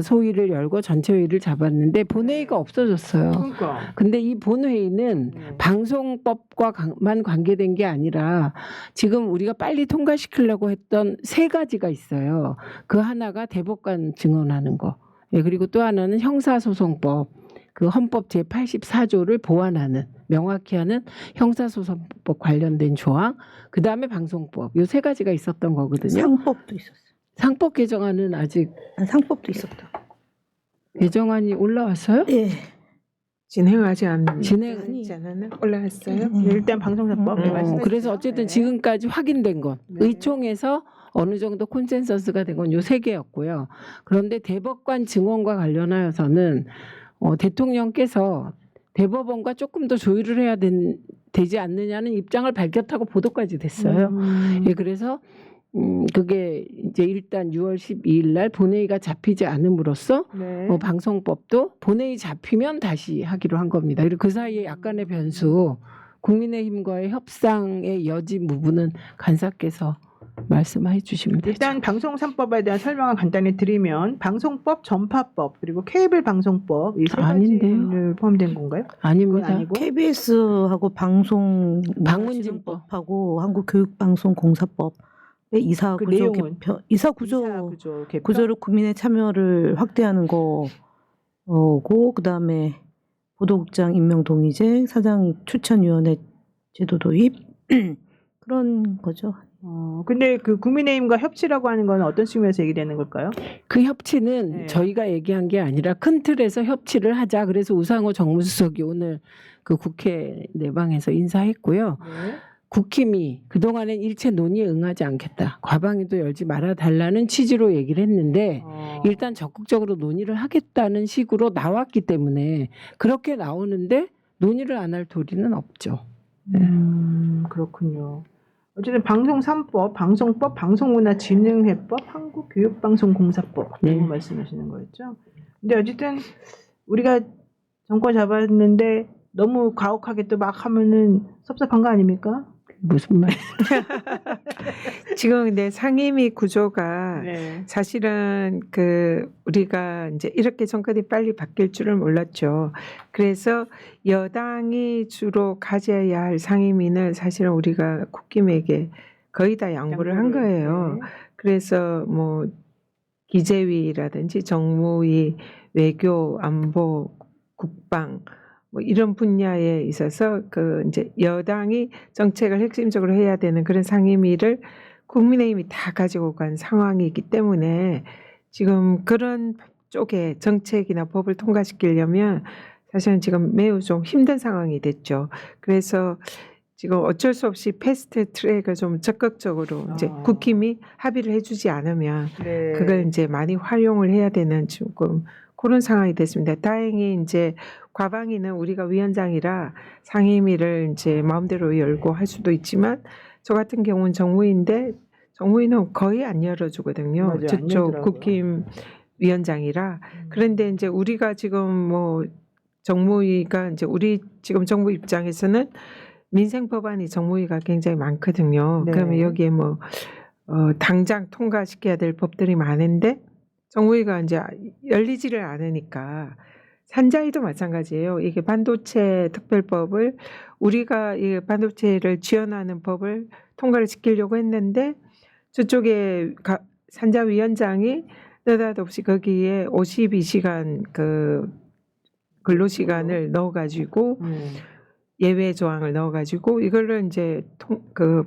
소위를 열고 전체 회의를 잡았는데 본회의가 없어졌어요. 그러니까. 근데 이 본회의는 방송법과만 관계된 게 아니라 지금 우리가 빨리 통과시키려고 했던 세 가지가 있어요. 그 하나가 대법관 증언하는 거. 예, 그리고 또 하나는 형사소송법. 그 헌법 제84조를 보완하는 명확히 하는 형사소송법 관련된 조항. 그다음에 방송법. 요 세 가지가 있었던 거거든요. 상법도 있었어요. 상법 개정안은 아직 상법도 있었다. 개정안이 올라왔어요? 예. 진행하지 않는 진행하지 않았나? 올라왔어요. 네, 일단 방송 3법 그래서 어쨌든 지금까지 확인된 건 네. 의총에서 어느 정도 콘센서스가 된 건 요 세 개였고요. 그런데 대법관 증언과 관련하여서는 대통령께서 대법원과 조금 더 조율을 해야 되지 않느냐는 입장을 밝혔다고 보도까지 됐어요. 예, 그래서 그게 이제 일단 6월 12일 날 본회의가 잡히지 않음으로써 네. 방송법도 본회의 잡히면 다시 하기로 한 겁니다. 그리고 그 사이에 약간의 변수, 국민의힘과의 협상의 여지 부분은 간사께서 말씀해 주시면 되죠. 일단 방송 3법에 대한 설명을 간단히 드리면 방송법, 전파법 그리고 케이블 방송법 이 세 아닌데요. 가지를 포함된 건가요? 그건 아닙니다. 아니고 KBS하고 그 방송문화진흥법하고 한국교육방송공사법의 이사 그 구조 내용은? 개편, 이사 구조 개편? 구조를 국민의 참여를 확대하는 거고 그다음에 보도국장 임명 동의제, 사장 추천위원회 제도 도입 그런 거죠. 근데 그 국민의힘과 협치라고 하는 건 어떤 측면에서 얘기되는 걸까요? 그 협치는 네. 저희가 얘기한 게 아니라 큰 틀에서 협치를 하자. 그래서 우상호 정무수석이 오늘 그 국회 내방에서 인사했고요. 네. 국힘이 그동안엔 일체 논의에 응하지 않겠다. 과방위도 열지 말아달라는 취지로 얘기를 했는데 일단 적극적으로 논의를 하겠다는 식으로 나왔기 때문에 그렇게 나오는데 논의를 안 할 도리는 없죠. 그렇군요. 어쨌든 방송 3법, 방송법, 방송문화진흥회법, 한국교육방송공사법 네. 이거 말씀하시는 거였죠. 근데 어쨌든 우리가 정권 잡았는데 너무 가혹하게 또 막 하면은 섭섭한 거 아닙니까? 무슨 말? 지금 근데 상임위 구조가 네. 사실은 그 우리가 이제 이렇게 정권이 빨리 바뀔 줄은 몰랐죠. 그래서 여당이 주로 가져야 할 상임위는 사실은 우리가 국힘에게 거의 다 양보를 한 거예요. 네. 그래서 뭐 기재위라든지 정무위, 외교, 안보, 국방 뭐 이런 분야에 있어서 그 이제 여당이 정책을 핵심적으로 해야 되는 그런 상임위를 국민의힘이 다 가지고 간 상황이기 때문에 지금 그런 쪽에 정책이나 법을 통과시키려면 사실은 지금 매우 좀 힘든 상황이 됐죠. 그래서 지금 어쩔 수 없이 패스트 트랙을 좀 적극적으로 이제 국힘이 합의를 해주지 않으면 네. 그걸 이제 많이 활용을 해야 되는 조금 그런 상황이 됐습니다. 다행히 이제 과방위는 우리가 위원장이라 상임위를 이제 마음대로 열고 할 수도 있지만 저 같은 경우는 정무위인데 정무위는 거의 안 열어주거든요. 맞아요. 안 저쪽 열더라고요. 국힘 위원장이라. 그런데 이제 우리가 지금 뭐 정무위가 이제 우리 지금 정부 입장에서는 민생 법안이 정무위가 굉장히 많거든요. 네. 그러면 여기에 뭐 당장 통과시켜야 될 법들이 많은데 정무위가 이제 열리지를 않으니까 산자위도 마찬가지예요. 이게 반도체 특별법을 우리가 이 반도체를 지원하는 법을 통과를 시키려고 했는데 저쪽에 산자위원장이 느닷없이 거기에 52시간 그 근로시간을 넣어가지고 예외 조항을 넣어가지고 이거를 이제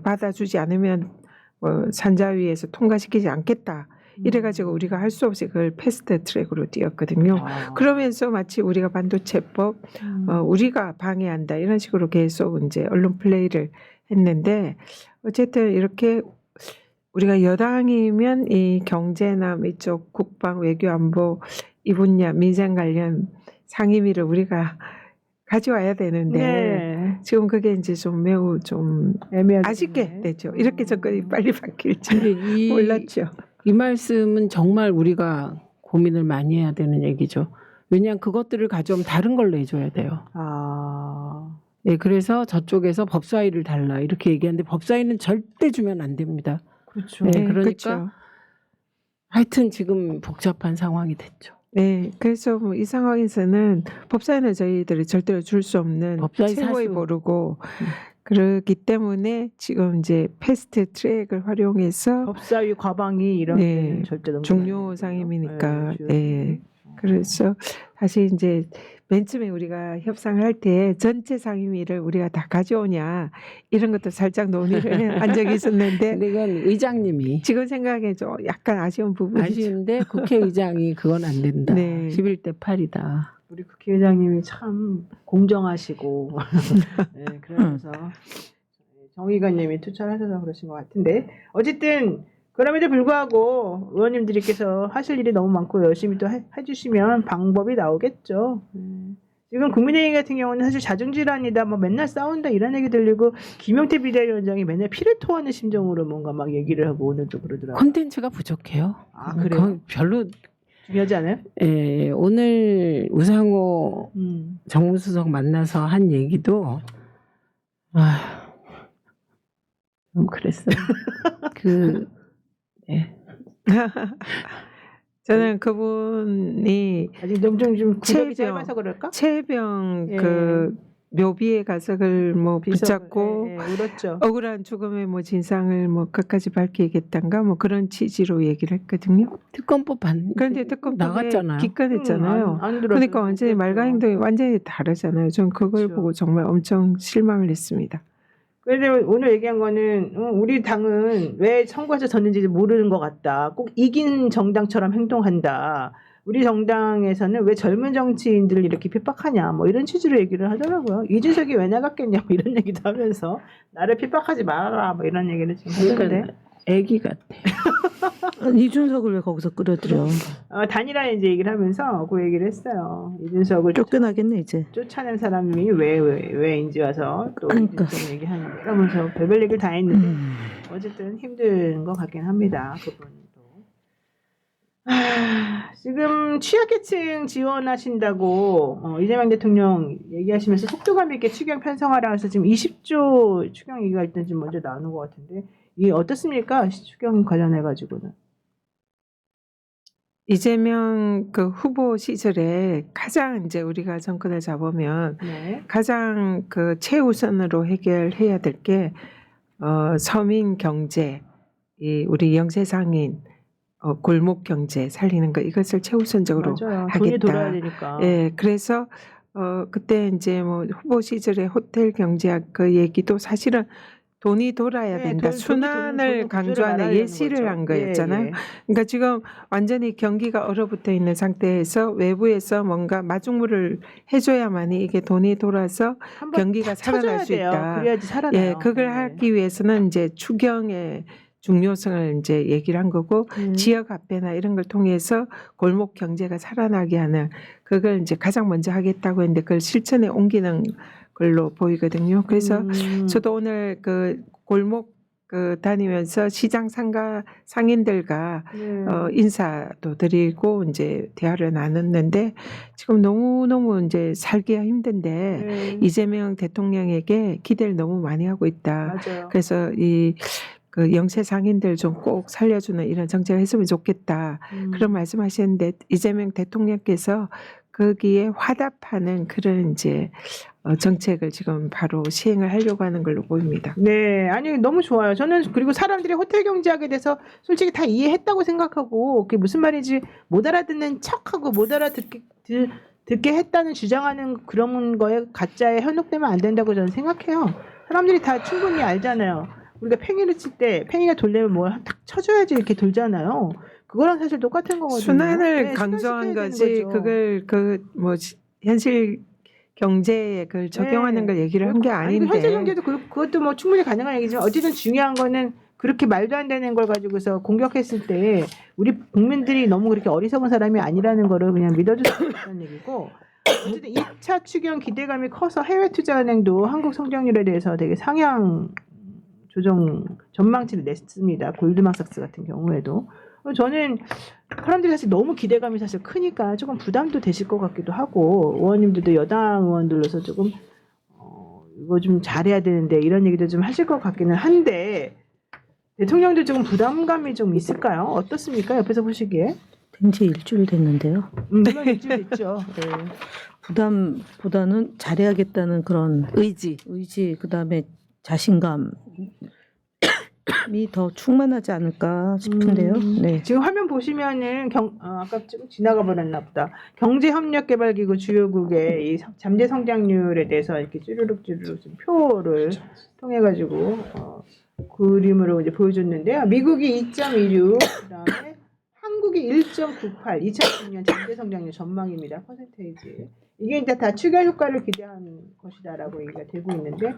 받아주지 않으면 산자위에서 통과시키지 않겠다. 이래가지고 우리가 할 수 없이 그걸 패스트 트랙으로 띄었거든요. 그러면서 마치 우리가 반도체법 우리가 방해한다 이런 식으로 계속 이제 언론 플레이를 했는데 어쨌든 이렇게 우리가 여당이면 이 경제나 이쪽 국방, 외교, 안보 이 분야 민생 관련 상임위를 우리가 가져와야 되는데 네. 지금 그게 이제 좀 매우 좀 애매하게 아쉽게 됐네. 됐죠. 이렇게 정권이 빨리 바뀔지 근데 이 몰랐죠. 이 말씀은 정말 우리가 고민을 많이 해야 되는 얘기죠. 왜냐하면 그것들을 가져오면 다른 걸 내줘야 돼요. 네, 그래서 저쪽에서 법사위를 달라 이렇게 얘기하는데 법사위는 절대 주면 안 됩니다. 그렇죠. 네, 네, 그러니까 그렇죠. 하여튼 지금 복잡한 상황이 됐죠. 네, 그래서 뭐 이 상황에서는 법사위는 저희들이 절대로 줄 수 없는 법사위 최고의 사수. 보루고 그렇기 때문에 지금 이제 패스트 트랙을 활용해서 법사위 과방위 이런 네, 데는 절대 넘기면 안 중요 되고요. 상임이니까 네, 네. 그래서 사실 이제 맨 처음에 우리가 협상을 할 때 전체 상임위를 우리가 다 가져오냐 이런 것도 살짝 논의를 한 적이 있었는데 근데 이건 의장님이 지금 생각에 좀 약간 아쉬운 부분이죠. 아쉬운데 국회의장이 그건 안 된다. 네. 11대 8이다. 우리 국회의장님이 참 공정하시고 네, 그러면서 정의관님이 투철하셔서 그러신 것 같은데 어쨌든 그럼에도 불구하고 의원님들께서 하실 일이 너무 많고 열심히 또 해주시면 방법이 나오겠죠. 지금 국민의힘 같은 경우는 사실 자중질환이다, 뭐 맨날 싸운다 이런 얘기 들리고 김용태 비대위원장이 맨날 피를 토하는 심정으로 뭔가 막 얘기를 하고 오늘도 그러더라고요. 콘텐츠가 부족해요. 아, 그래요? 별로. 중요하지 않아요? 예, 오늘 우상호 음. 정무수석 만나서 한 얘기도 좀 그랬어요. 예. 저는 그분이 아직 좀 구력이 최병. 짧아서 그럴까? 최병 예. 그 묘비에 가서 그걸 뭐 붙잡고 예, 울었죠. 억울한 죽음의 뭐 진상을 뭐 끝까지 밝히겠단가 뭐 그런 취지로 얘기를 했거든요. 특검법 그런데 특검법에 나갔잖아요. 기권했잖아요. 안 들었어요. 그러니까 완전히 그랬죠. 말과 행동이 완전히 다르잖아요. 전 그걸 그렇죠. 보고 정말 엄청 실망을 했습니다. 그런데 오늘 얘기한 거는 우리 당은 왜 선거에서 졌는지 모르는 것 같다. 꼭 이긴 정당처럼 행동한다. 우리 정당에서는 왜 젊은 정치인들을 이렇게 핍박하냐. 뭐 이런 취지로 얘기를 하더라고요. 이준석이 왜 나갔겠냐. 뭐 이런 얘기도 하면서 나를 핍박하지 말아라. 뭐 이런 얘기를 지금 하던데. 그러니까 애기 같아. 이준석을 왜 거기서 끌어들여? 단일화 이제 얘기를 하면서 그 얘기를 했어요. 이준석을 쫓겨나겠네 이제. 쫓아낸 사람이 왜 이제 와서 또 그러니까. 이준석 얘기하는 그러면서 별별 얘기를 다 했는데 어쨌든 힘든 것 같긴 합니다. 그분도. 지금 취약계층 지원하신다고 이재명 대통령 얘기하시면서 속도감 있게 추경 편성하라 해서 지금 20조 추경 얘기가 일단 좀 먼저 나오는 것 같은데 이게 어떻습니까? 추경 관련해 가지고는. 이재명 그 후보 시절에 가장 이제 우리가 정권을 잡으면 네. 가장 그 최우선으로 해결해야 될 게 서민 경제, 이 우리 영세상인 골목 경제 살리는 거 이것을 최우선적으로 맞아요. 하겠다. 돈이 돌아야 되니까. 예, 그래서 그때 이제 뭐 후보 시절에 호텔 경제학 그 얘기도 사실은 돈이 돌아야 네, 된다. 순환을 강조하는 예시를 한 거였잖아요. 예. 그러니까 지금 완전히 경기가 얼어붙어 있는 상태에서 외부에서 뭔가 마중물을 해줘야만이 이게 돈이 돌아서 한번 경기가 탁 살아날 쳐줘야 수 돼요. 있다. 그래야지 살아나요. 예, 그걸 네. 하기 위해서는 이제 추경의 중요성을 이제 얘기를 한 거고 지역 화폐나 이런 걸 통해서 골목 경제가 살아나게 하는 그걸 이제 가장 먼저 하겠다고 했는데 그걸 실천에 옮기는 걸로 보이거든요. 그래서 저도 오늘 그 골목 그 다니면서 시장 상인들과 인사도 드리고 이제 대화를 나눴는데 지금 너무너무 이제 살기가 힘든데 이재명 대통령에게 기대를 너무 많이 하고 있다. 맞아요. 그래서 이 그 영세 상인들 좀 꼭 살려주는 이런 정책을 했으면 좋겠다. 그런 말씀하셨는데 이재명 대통령께서 거기에 화답하는 그런 이제 정책을 지금 바로 시행을 하려고 하는 걸로 보입니다. 네, 아니 너무 좋아요. 저는 그리고 사람들이 호텔 경제학에 대해서 솔직히 다 이해했다고 생각하고 그게 무슨 말인지 못 알아듣는 척하고 못 알아듣게 했다는 주장하는 그런 거에 가짜에 현혹되면 안 된다고 저는 생각해요. 사람들이 다 충분히 알잖아요. 우리가 팽이를 칠 때 팽이가 돌려면 뭘 탁 쳐줘야지 이렇게 돌잖아요. 그거랑 사실 똑같은 거거든요. 순환을 네, 강조한 순환시켜야 거지 되는 거죠. 그걸 그 뭐 현실 경제에 그걸 적용하는 걸 얘기를 한 게 아니, 아닌데. 현실 경제도 그것도 뭐 충분히 가능한 얘기지만 어쨌든 중요한 거는 그렇게 말도 안 되는 걸 가지고서 공격했을 때 우리 국민들이 너무 그렇게 어리석은 사람이 아니라는 거를 그냥 믿어줬으면 좋겠다는 얘기고 어쨌든 2차 추경 기대감이 커서 해외투자은행도 한국 성장률에 대해서 되게 상향 조정 전망치를 냈습니다. 골드만삭스 같은 경우에도. 저는 사람들이 사실 너무 기대감이 사실 크니까 조금 부담도 되실 것 같기도 하고 의원님들도 여당 의원들로서 조금 이거 좀 잘해야 되는데 이런 얘기도 좀 하실 것 같기는 한데 대통령도 조금 부담감이 좀 있을까요? 어떻습니까? 옆에서 보시기에. 된지 일주일 됐는데요. 물론 일주일 있죠. 네. 부담보다는 잘해야겠다는 그런 의지, 그다음에 자신감이 더 충만하지 않을까 싶은데요. 네. 지금 화면 보시면은 아까 좀 지나가 버렸나 보다. 경제협력개발기구 주요국의 이 잠재 성장률에 대해서 이렇게 쭈르륵 좀 표를 통해 가지고 그림으로 이제 보여줬는데요. 미국이 2.16, 그다음에 한국이 1.98, 2010년 잠재 성장률 전망입니다. 퍼센테이지. 이게 이제 다 추경 효과를 기대한 것이다라고 얘기가 되고 있는데.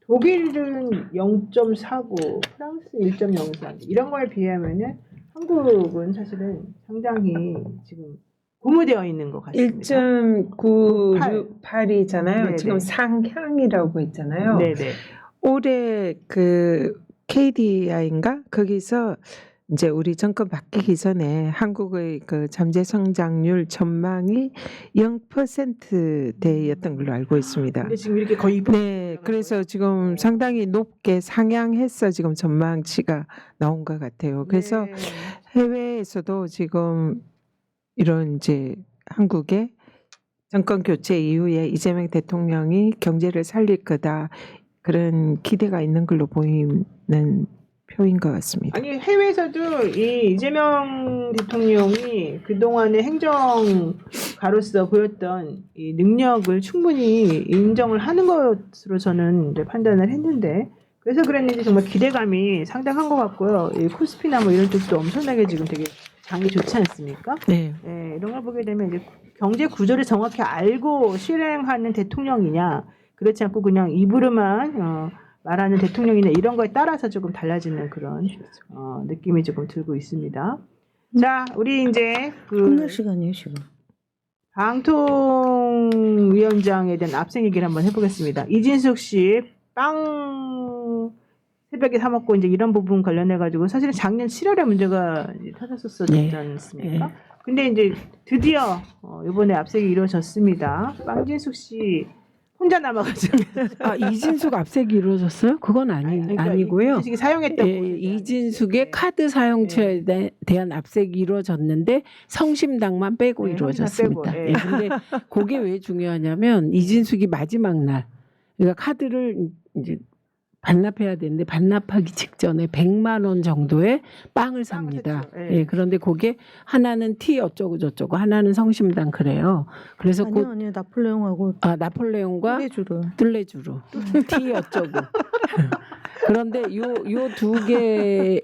독일은 0.49, 프랑스 1.03 이런 거에 비하면은 한국은 사실은 상당히 지금 고무되어 있는 것 같습니다. 1.968이잖아요. 네네. 지금 상향이라고 있잖아요. 네네. 올해 그 KDI인가 거기서 이제 우리 정권 바뀌기 전에 한국의 그 잠재 성장률 전망이 0%대였던 걸로 알고 있습니다. 근데 지금 이렇게 거의 네, 그래서 지금 상당히 높게 상향해서 지금 전망치가 나온 것 같아요. 그래서 네. 해외에서도 지금 이런 이제 한국의 정권 교체 이후에 이재명 대통령이 경제를 살릴 거다 그런 기대가 있는 걸로 보이는 표인 것 같습니다. 아니 해외에서도 이 이재명 대통령이 그동안의 행정가로서 보였던 이 능력을 충분히 인정을 하는 것으로 저는 이제 판단을 했는데 그래서 그랬는지 정말 기대감이 상당한 것 같고요. 이 코스피나 뭐 이런 쪽도 엄청나게 지금 되게 장이 좋지 않습니까? 네. 네, 이런 걸 보게 되면 이제 경제 구조를 정확히 알고 실행하는 대통령이냐 그렇지 않고 그냥 입으로만 말하는 대통령이냐 이런 거에 따라서 조금 달라지는 그런 느낌이 조금 들고 있습니다. 자, 우리 이제 그 끝날 시간이에요 지금. 방통위원장에 대한 압승 얘기를 한번 해보겠습니다. 이진숙 씨 빵 새벽에 사 먹고 이제 이런 부분 관련해 가지고 사실은 작년 7월에 문제가 터졌었지 네. 않습니까? 근데 이제 드디어 이번에 압색이 이루어졌습니다. 빵진숙 씨 혼자 남아가지고 이진숙 압색이 이루어졌어요? 그건 그러니까 아니고요. 이진숙이 사용했던 예, 이진숙의 카드 사용처에 대한 압색이 이루어졌는데 성심당만 빼고 네, 이루어졌습니다. 성심당 빼고, 예. 예, 근데 그게 왜 중요하냐면 이진숙이 마지막 날 그러니까 카드를 이제 반납해야 되는데 반납하기 직전에 100만 원 정도의 빵을 삽니다. 샀죠. 예. 예, 그런데 그게 하나는 티 어쩌고 저쩌고 하나는 성심당 그래요. 그래서 아니요 나폴레옹하고 나폴레옹과 뚜레쥬르. 뜰레주로 티 어쩌고 그런데 요 두 개에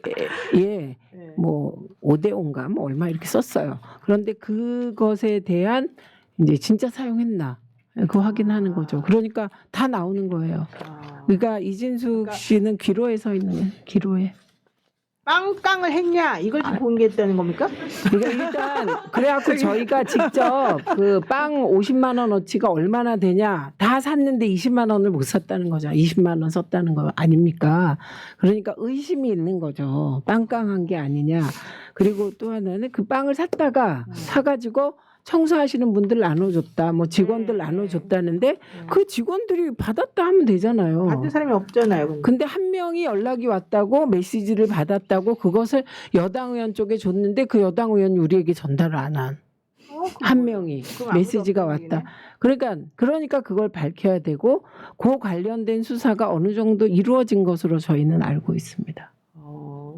예. 뭐 5대5인가 뭐 얼마 이렇게 썼어요. 그런데 그것에 대한 이제 진짜 사용했나 그거 확인하는 거죠. 그러니까 다 나오는 거예요. 그러니까 이진숙 씨는 기로에 서 있는 거예요. 기로에. 빵을 했냐 이걸 좀 공개했다는 겁니까? 그러니까 일단 그래갖고 저희가 직접 그 빵 50만 원어치가 얼마나 되냐 다 샀는데 20만 원을 못 샀다는 거죠. 20만 원 썼다는 거 아닙니까? 그러니까 의심이 있는 거죠. 빵깡한 게 아니냐. 그리고 또 하나는 그 빵을 샀다가 사가지고 청소하시는 분들 나눠줬다, 뭐 직원들 나눠줬다는데 그 직원들이 받았다 하면 되잖아요. 받은 사람이 없잖아요. 근데 한 명이 연락이 왔다고 메시지를 받았다고 그것을 여당 의원 쪽에 줬는데 그 여당 의원이 우리에게 전달을 안 한 한 명이 메시지가 왔다. 그러니까 그걸 밝혀야 되고 그 관련된 수사가 어느 정도 이루어진 것으로 저희는 알고 있습니다.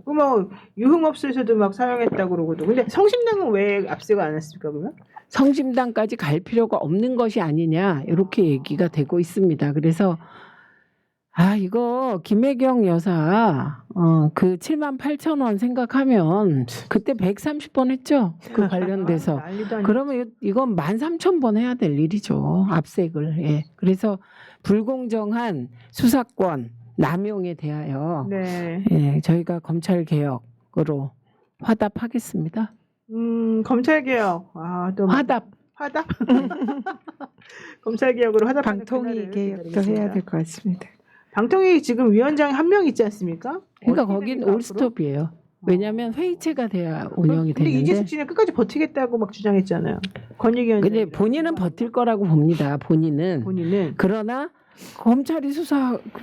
뭐 유흥업소에서도 막 사용했다고 그러고도 근데 성심당은 왜 압수가 안 했습니까 그러면? 성심당까지 갈 필요가 없는 것이 아니냐 이렇게 얘기가 되고 있습니다. 그래서 이거 김혜경 여사 그 78,000원 생각하면 그때 130번 했죠. 그 관련돼서. 난리도 아니고. 그러면 이건 13,000번 해야 될 일이죠. 압색을. 예. 그래서 불공정한 수사권 남용에 대하여 네. 예, 저희가 검찰 개혁으로 화답하겠습니다. 검찰개혁. 또 화답. 화답? 검찰개혁으로 화답하는 방통위 그날을 개혁도 기다리겠습니다. 해야 될 것 같습니다. 방통위 지금 위원장이 한 명 있지 않습니까? 그러니까 어떻게 거긴 됩니까, 앞으로? 올스톱이에요. 왜냐하면 회의체가 돼야 운영이 근데 되는데. 이재숙 씨는 끝까지 버티겠다고 막 주장했잖아요. 권익위원장. 근데 본인은 버틸 거라고 봅니다. 본인은. 그러나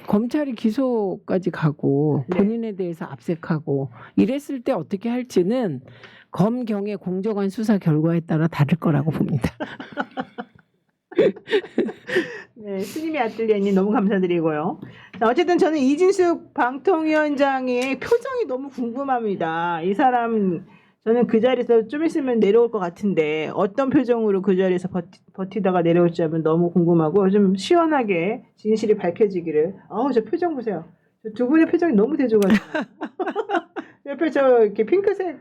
검찰이 기소까지 가고 네. 본인에 대해서 압색하고 이랬을 때 어떻게 할지는 검경의 공정한 수사 결과에 따라 다를 거라고 봅니다. 네, 스님이 아뜰리아님 너무 감사드리고요. 자, 어쨌든 저는 이진숙 방통위원장의 표정이 너무 궁금합니다. 이 사람 저는 그 자리에서 좀 있으면 내려올 것 같은데 어떤 표정으로 그 자리에서 버티다가 내려올지 하면 너무 궁금하고 좀 시원하게 진실이 밝혀지기를. 저 표정 보세요. 두 분의 표정이 너무 대조가지고 옆에 저 이렇게 핑크색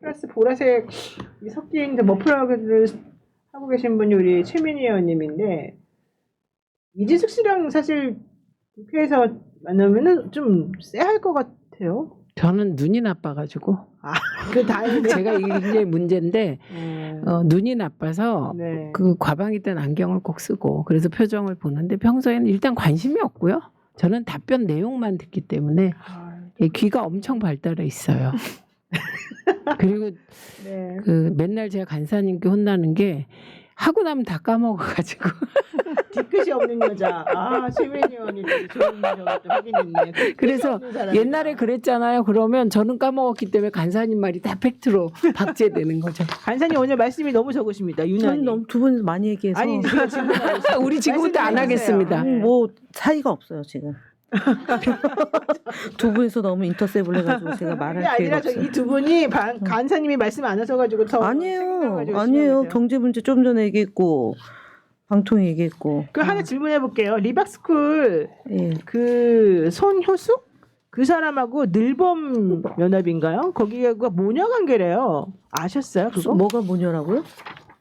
플러스 보라색 섞인 머플러를 하고 계신 분이 우리 최민희 의원님인데 이진숙 씨랑 사실 국회에서 만나면은 좀 쎄할 것 같아요. 저는 눈이 나빠가지고 그 다행이네. 제가 이게 굉장히 문제인데 눈이 나빠서 네. 그 과방이 든 안경을 꼭 쓰고 그래서 표정을 보는데 평소에는 일단 관심이 없고요. 저는 답변 내용만 듣기 때문에 이 귀가 엄청 발달해 있어요. 그리고 네. 그 맨날 제가 간사님께 혼나는 게 하고 나면 다 까먹어가지고 뒤끝이 없는 여자. 최민희 의원이 되게 좋은 저것도 하긴 있네. 뒤끝이 그래서 없는 사람이다. 옛날에 그랬잖아요. 그러면 저는 까먹었기 때문에 간사님 말이 다 팩트로 박제되는 거죠. 간사님 오늘 말씀이 너무 적으십니다. 유난히. 저는 너무 두 분 많이 얘기해서 아니 제가 지금 우리 지금부터 안 하겠습니다. 뭐 사이가 없어요 지금. 두 분이서 너무 인터셉을 해가지고 제가 그게 말할 기회가 아니라 없어요. 이 두 분이 간사님이 말씀 안 하셔가지고 더 아니에요, 생각해가지고 아니에요. 심하세요. 경제 문제 좀 전에 얘기했고 방통 얘기했고. 그 하나 질문해 볼게요. 리박스쿨 예. 그 손효숙 그 사람하고 늘범 연합인가요? 거기가 모녀 관계래요. 아셨어요? 그거? 뭐가 모녀라고요?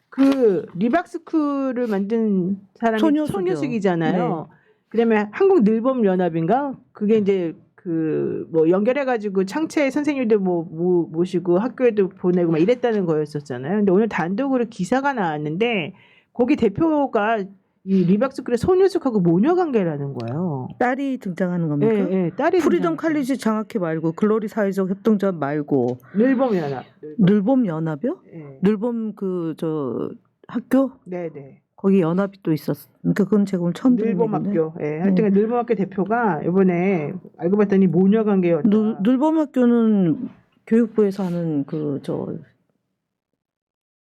그 리박스쿨을 만든 사람이 손효숙이요. 손효숙이잖아요. 그다음에 한국 늘범 연합인가? 그게 이제 그 뭐 연결해가지고 창체 선생님들 뭐 모시고 학교에도 보내고 막 이랬다는 거였었잖아요. 근데 오늘 단독으로 기사가 나왔는데 거기 대표가 이 리박스쿨의 손효숙하고 모녀 관계라는 거예요. 딸이 등장하는 겁니까? 예, 예, 딸이 프리덤 등장해요. 칼리지 장학회 말고 글로리 사회적 협동조합 말고 늘범 연합. 늘봄 연합이요? 예. 늘봄 그 저 학교 네, 네. 거기 연합이 또 있었. 그러니까 그건 제가 오늘 처음 듣는 얘기인데. 늘범학교. 예. 하여튼 늘범학교 대표가 이번에 알고 봤더니 모녀 관계였다. 늘봄 학교는 교육부에서 하는 그 저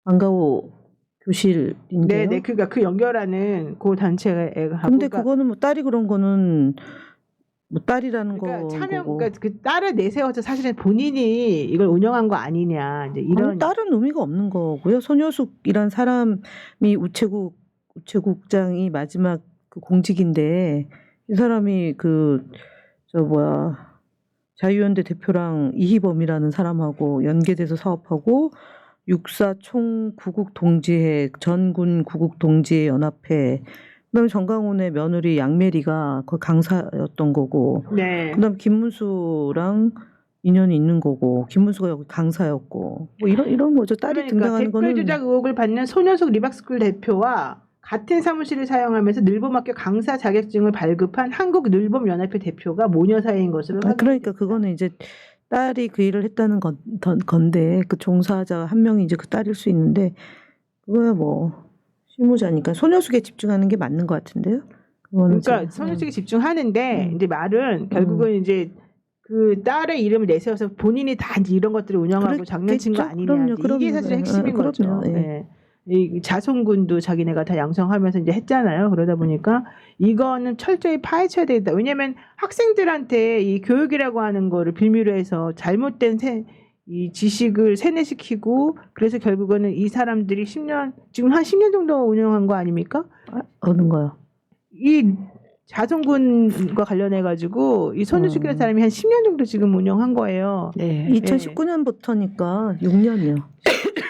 안가호 교실인데요. 네, 네. 그러니까 그 연결하는 그 단체가 애가 하고. 근데 그러니까 그거는 뭐 딸이 그런 거는 뭐 딸이라는 그러니까 거고. 그러니까 그 딸을 내세워서 사실은 본인이 이걸 운영한 거 아니냐 이제 이런. 아니, 딸은 의미가 없는 거고요. 손효숙이란 사람이 우체국장이 마지막 그 공직인데 이 사람이 그 저 뭐야 자유연대 대표랑 이희범이라는 사람하고 연계돼서 사업하고 육사 총구국 동지회 전군 구국 동지회 연합회 그다음에 정강훈의 며느리 양메리가 거기 강사였던 거고 네. 그다음 김문수랑 인연이 있는 거고 김문수가 여기 강사였고 뭐 이런 거죠. 딸이 그러니까 등장하는 댓글 거는 조작 의혹을 받는 손효숙 리박스쿨 대표와 같은 사무실을 사용하면서 늘봄학교 강사 자격증을 발급한 한국 늘봄 연합회 대표가 모녀 사이인 것으로 그러니까 그거는 이제 딸이 그 일을 했다는 건데 그 종사자 한 명이 이제 그 딸일 수 있는데 그거야 뭐 실무자니까 손효숙에 집중하는 게 맞는 것 같은데요. 그거는 그러니까 손효숙에 집중하는데 이제 말은 결국은 이제 그 딸의 이름을 내세워서 본인이 다 이제 이런 것들을 운영하고 장난친 거 그랬겠죠. 아니냐. 그럼요, 이게 사실 핵심인 그럼요. 거죠. 예. 예. 이 자손군도 자기네가 다 양성하면서 이제 했잖아요. 그러다 보니까 이거는 철저히 파헤쳐야 되겠다. 왜냐하면 학생들한테 이 교육이라고 하는 거를 빌미로 해서 잘못된 이 지식을 세뇌시키고 그래서 결국은 이 사람들이 10년 지금 한 10년 정도 운영한 거 아닙니까? 얻는 거요. 이 자손군과 관련해 가지고 이 손효숙이라는 사람이 한 10년 정도 지금 운영한 거예요. 네. 2019년부터니까 6년이요.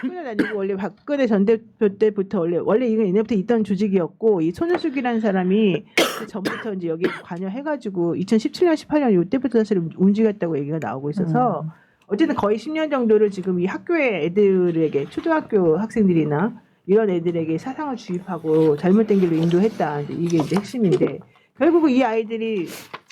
그건 아니고 원래 박근혜 전 대표 때부터 원래 이건 옛날부터 있던 조직이었고 이 손효숙이라는 사람이 그 전부터 이제 여기 관여해가지고 2017년, 18년 이때부터 사실 움직였다고 얘기가 나오고 있어서 어쨌든 거의 10년 정도를 지금 이 학교의 애들에게 초등학교 학생들이나 이런 애들에게 사상을 주입하고 잘못된 길로 인도했다. 이게 이제 핵심인데 결국은 이 아이들이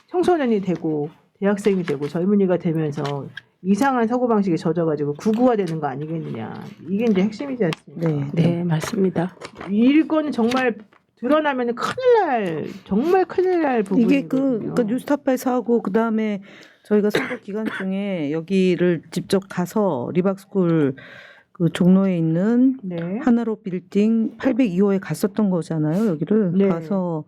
청소년이 되고 대학생이 되고 젊은이가 되면서 이상한 사고방식에 젖어가지고 구구가 되는 거 아니겠느냐. 이게 이제 핵심이지 않습니까? 네. 네, 맞습니다. 이거는 정말 드러나면 정말 큰일 날 부분이거든요. 이게 그 뉴스타파에서 하고 그다음에 저희가 선거 기간 중에 여기를 직접 가서 리박스쿨 그 종로에 있는 네. 하나로 빌딩 802호에 갔었던 거잖아요. 여기를 네. 가서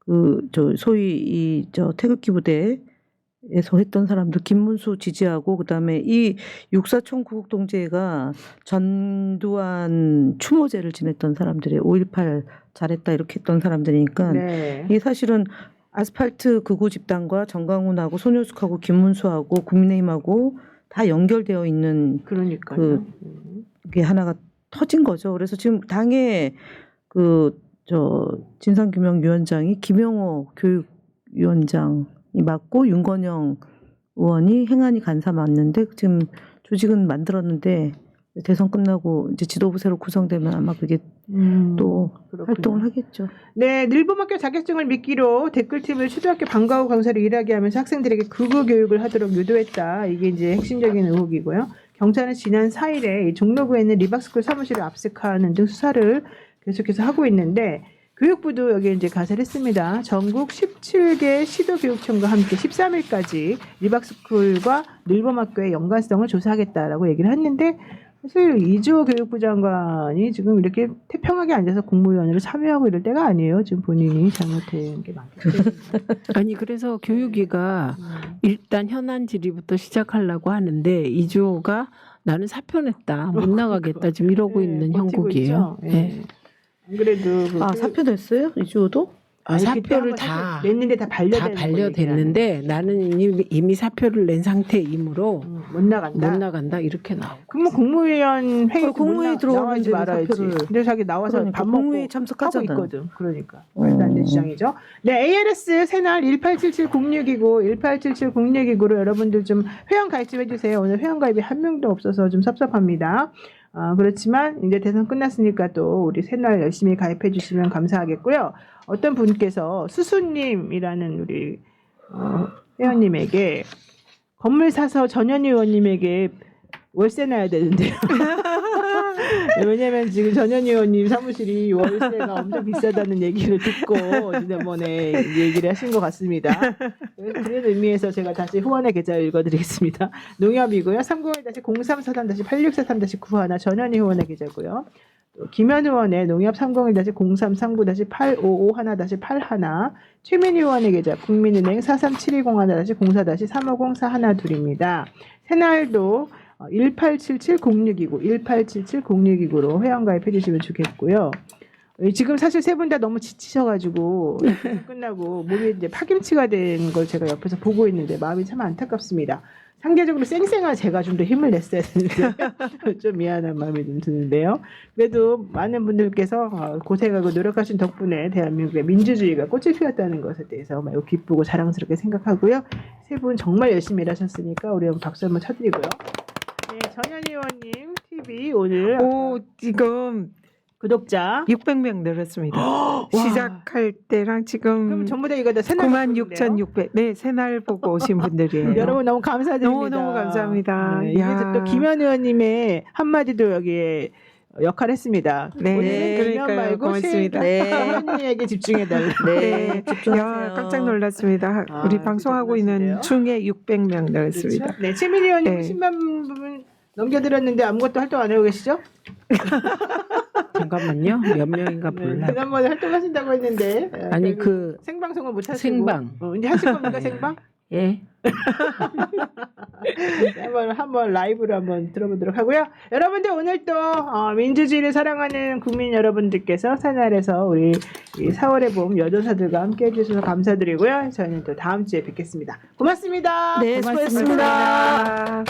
그 저 소위 이 저 태극기 부대에서 했던 사람들 김문수 지지하고 그다음에 이 육사총 구국동지회가 전두환 추모제를 지냈던 사람들이 5.18 잘했다 이렇게 했던 사람들이니까 네. 이게 사실은 아스팔트 극우 집단과 정강훈하고 손효숙하고 김문수하고 국민의힘하고 다 연결되어 있는 그러니까요. 게 하나가 터진 거죠. 그래서 지금 당의 그 진상규명위원장이 김영호 교육위원장이 맞고 윤건영 의원이 행안위 간사 맞는데 지금 조직은 만들었는데 대선 끝나고 이제 지도부 새로 구성되면 아마 그게 또 그렇군요. 활동을 하겠죠. 네, 늘봄학교 자격증을 미끼로 댓글팀을 초등학교 방과 후 강사로 일하게 하면서 학생들에게 극우 교육을 하도록 유도했다. 이게 이제 핵심적인 의혹이고요. 경찰은 지난 4일에 종로구에 있는 리박스쿨 사무실을 압색하는 등 수사를 계속해서 하고 있는데 교육부도 여기에 이제 가세를 했습니다. 전국 17개 시도교육청과 함께 13일까지 리박스쿨과 늘봄학교의 연관성을 조사하겠다라고 얘기를 했는데 사실 이주호 교육부 장관이 지금 이렇게 태평하게 앉아서 국무위원으로 참여하고 이럴 때가 아니에요. 지금 본인이 잘못한 게 많기 때문에. 아니 그래서 교육위가 일단 현안 질의부터 시작하려고 하는데 이주호가 나는 사표 냈다 못 나가겠다 지금 이러고 네, 있는 버티고 형국이에요. 있죠. 네. 안 그래도 그 아 사표 냈어요? 이주호도? 아니, 그때 사표를 한번 다 사표 냈는데 다 반려됐는데 나는 이미 사표를 낸 상태이므로 못 나간다. 못 나간다 이렇게 나오고. 그럼 국무위원 회의 국무회의 들어오는데 나와야지 말아야지. 사표를. 근데 자기 나와서 그러니까 밥 먹고 국무회의 하고 참석하잖아요. 있거든. 그러니까 말도 안 되는 주장이죠. 네, ALS 새날 1877 국유기구 1877 국유기구로 여러분들 좀 회원 가입 좀 해주세요. 오늘 회원 가입이 한 명도 없어서 좀 섭섭합니다. 그렇지만 이제 대선 끝났으니까 또 우리 새날 열심히 가입해 주시면 감사하겠고요. 어떤 분께서 수수님이라는 우리 회원님에게 건물 사서 전현희 의원님에게 월세 내야 되는데요. 왜냐면 지금 전현희 의원님 사무실이 월세가 엄청 비싸다는 얘기를 듣고 지난번에 얘기를 하신 것 같습니다. 그런 의미에서 제가 다시 후원의 계좌 읽어드리겠습니다. 농협이고요. 301-0343-8643-91 전현희 후원의 계좌고요. 또 김현 의원의 농협 301-0339-8551-81 최민희 의원의 계좌 국민은행 43720-04-350-4122입니다. 새날도 18770629 18770629로 회원가입해 주시면 좋겠고요. 지금 사실 세 분 다 너무 지치셔가지고 끝나고 몸이 이제 파김치가 된 걸 제가 옆에서 보고 있는데 마음이 참 안타깝습니다. 상대적으로 쌩쌩한 제가 좀 더 힘을 냈어야 되는데 좀 미안한 마음이 좀 드는데요. 그래도 많은 분들께서 고생하고 노력하신 덕분에 대한민국의 민주주의가 꽃을 피웠다는 것에 대해서 매우 기쁘고 자랑스럽게 생각하고요. 세 분 정말 열심히 일하셨으니까 우리 한번 박수 한번 쳐드리고요. 네, 전현희 의원님 TV 오늘 오 지금 구독자 600명 늘었습니다. 시작할 때랑 지금 그럼 전부 다 이거 다 새날 96,600. 네, 새날 보고 오신 분들이에요. 여러분 너무 감사드립니다. 너무 감사합니다. 네, 이게 야. 또 김현 의원님의 한마디도 여기에 역할했습니다. 네, 오늘은 김현 그러니까요. 말고 고맙습니다. 최현희에게 집중해달라. 네, 야, 집중하세요. 깜짝 놀랐습니다. 아, 우리 방송하고 있는 중에 600명 늘었습니다. 그렇죠? 네, 최민희 의원님 네. 10만 분 넘겨드렸는데 아무것도 활동 안 하고 계시죠? 잠깐만요. 몇 명인가 네, 몰라. 지난번에 활동하신다고 했는데 아니 결국 그 생방송을 못 하시고 생방. 이제 하실 겁니까 생방? 예. 한번 라이브로 한번 들어보도록 하고요. 여러분들 오늘 또 민주주의를 사랑하는 국민 여러분들께서 새날에서 우리 이 4월의 봄 여전사들과 함께 해주셔서 감사드리고요. 저희는 또 다음 주에 뵙겠습니다. 고맙습니다. 네, 수고했습니다. 고맙습니다.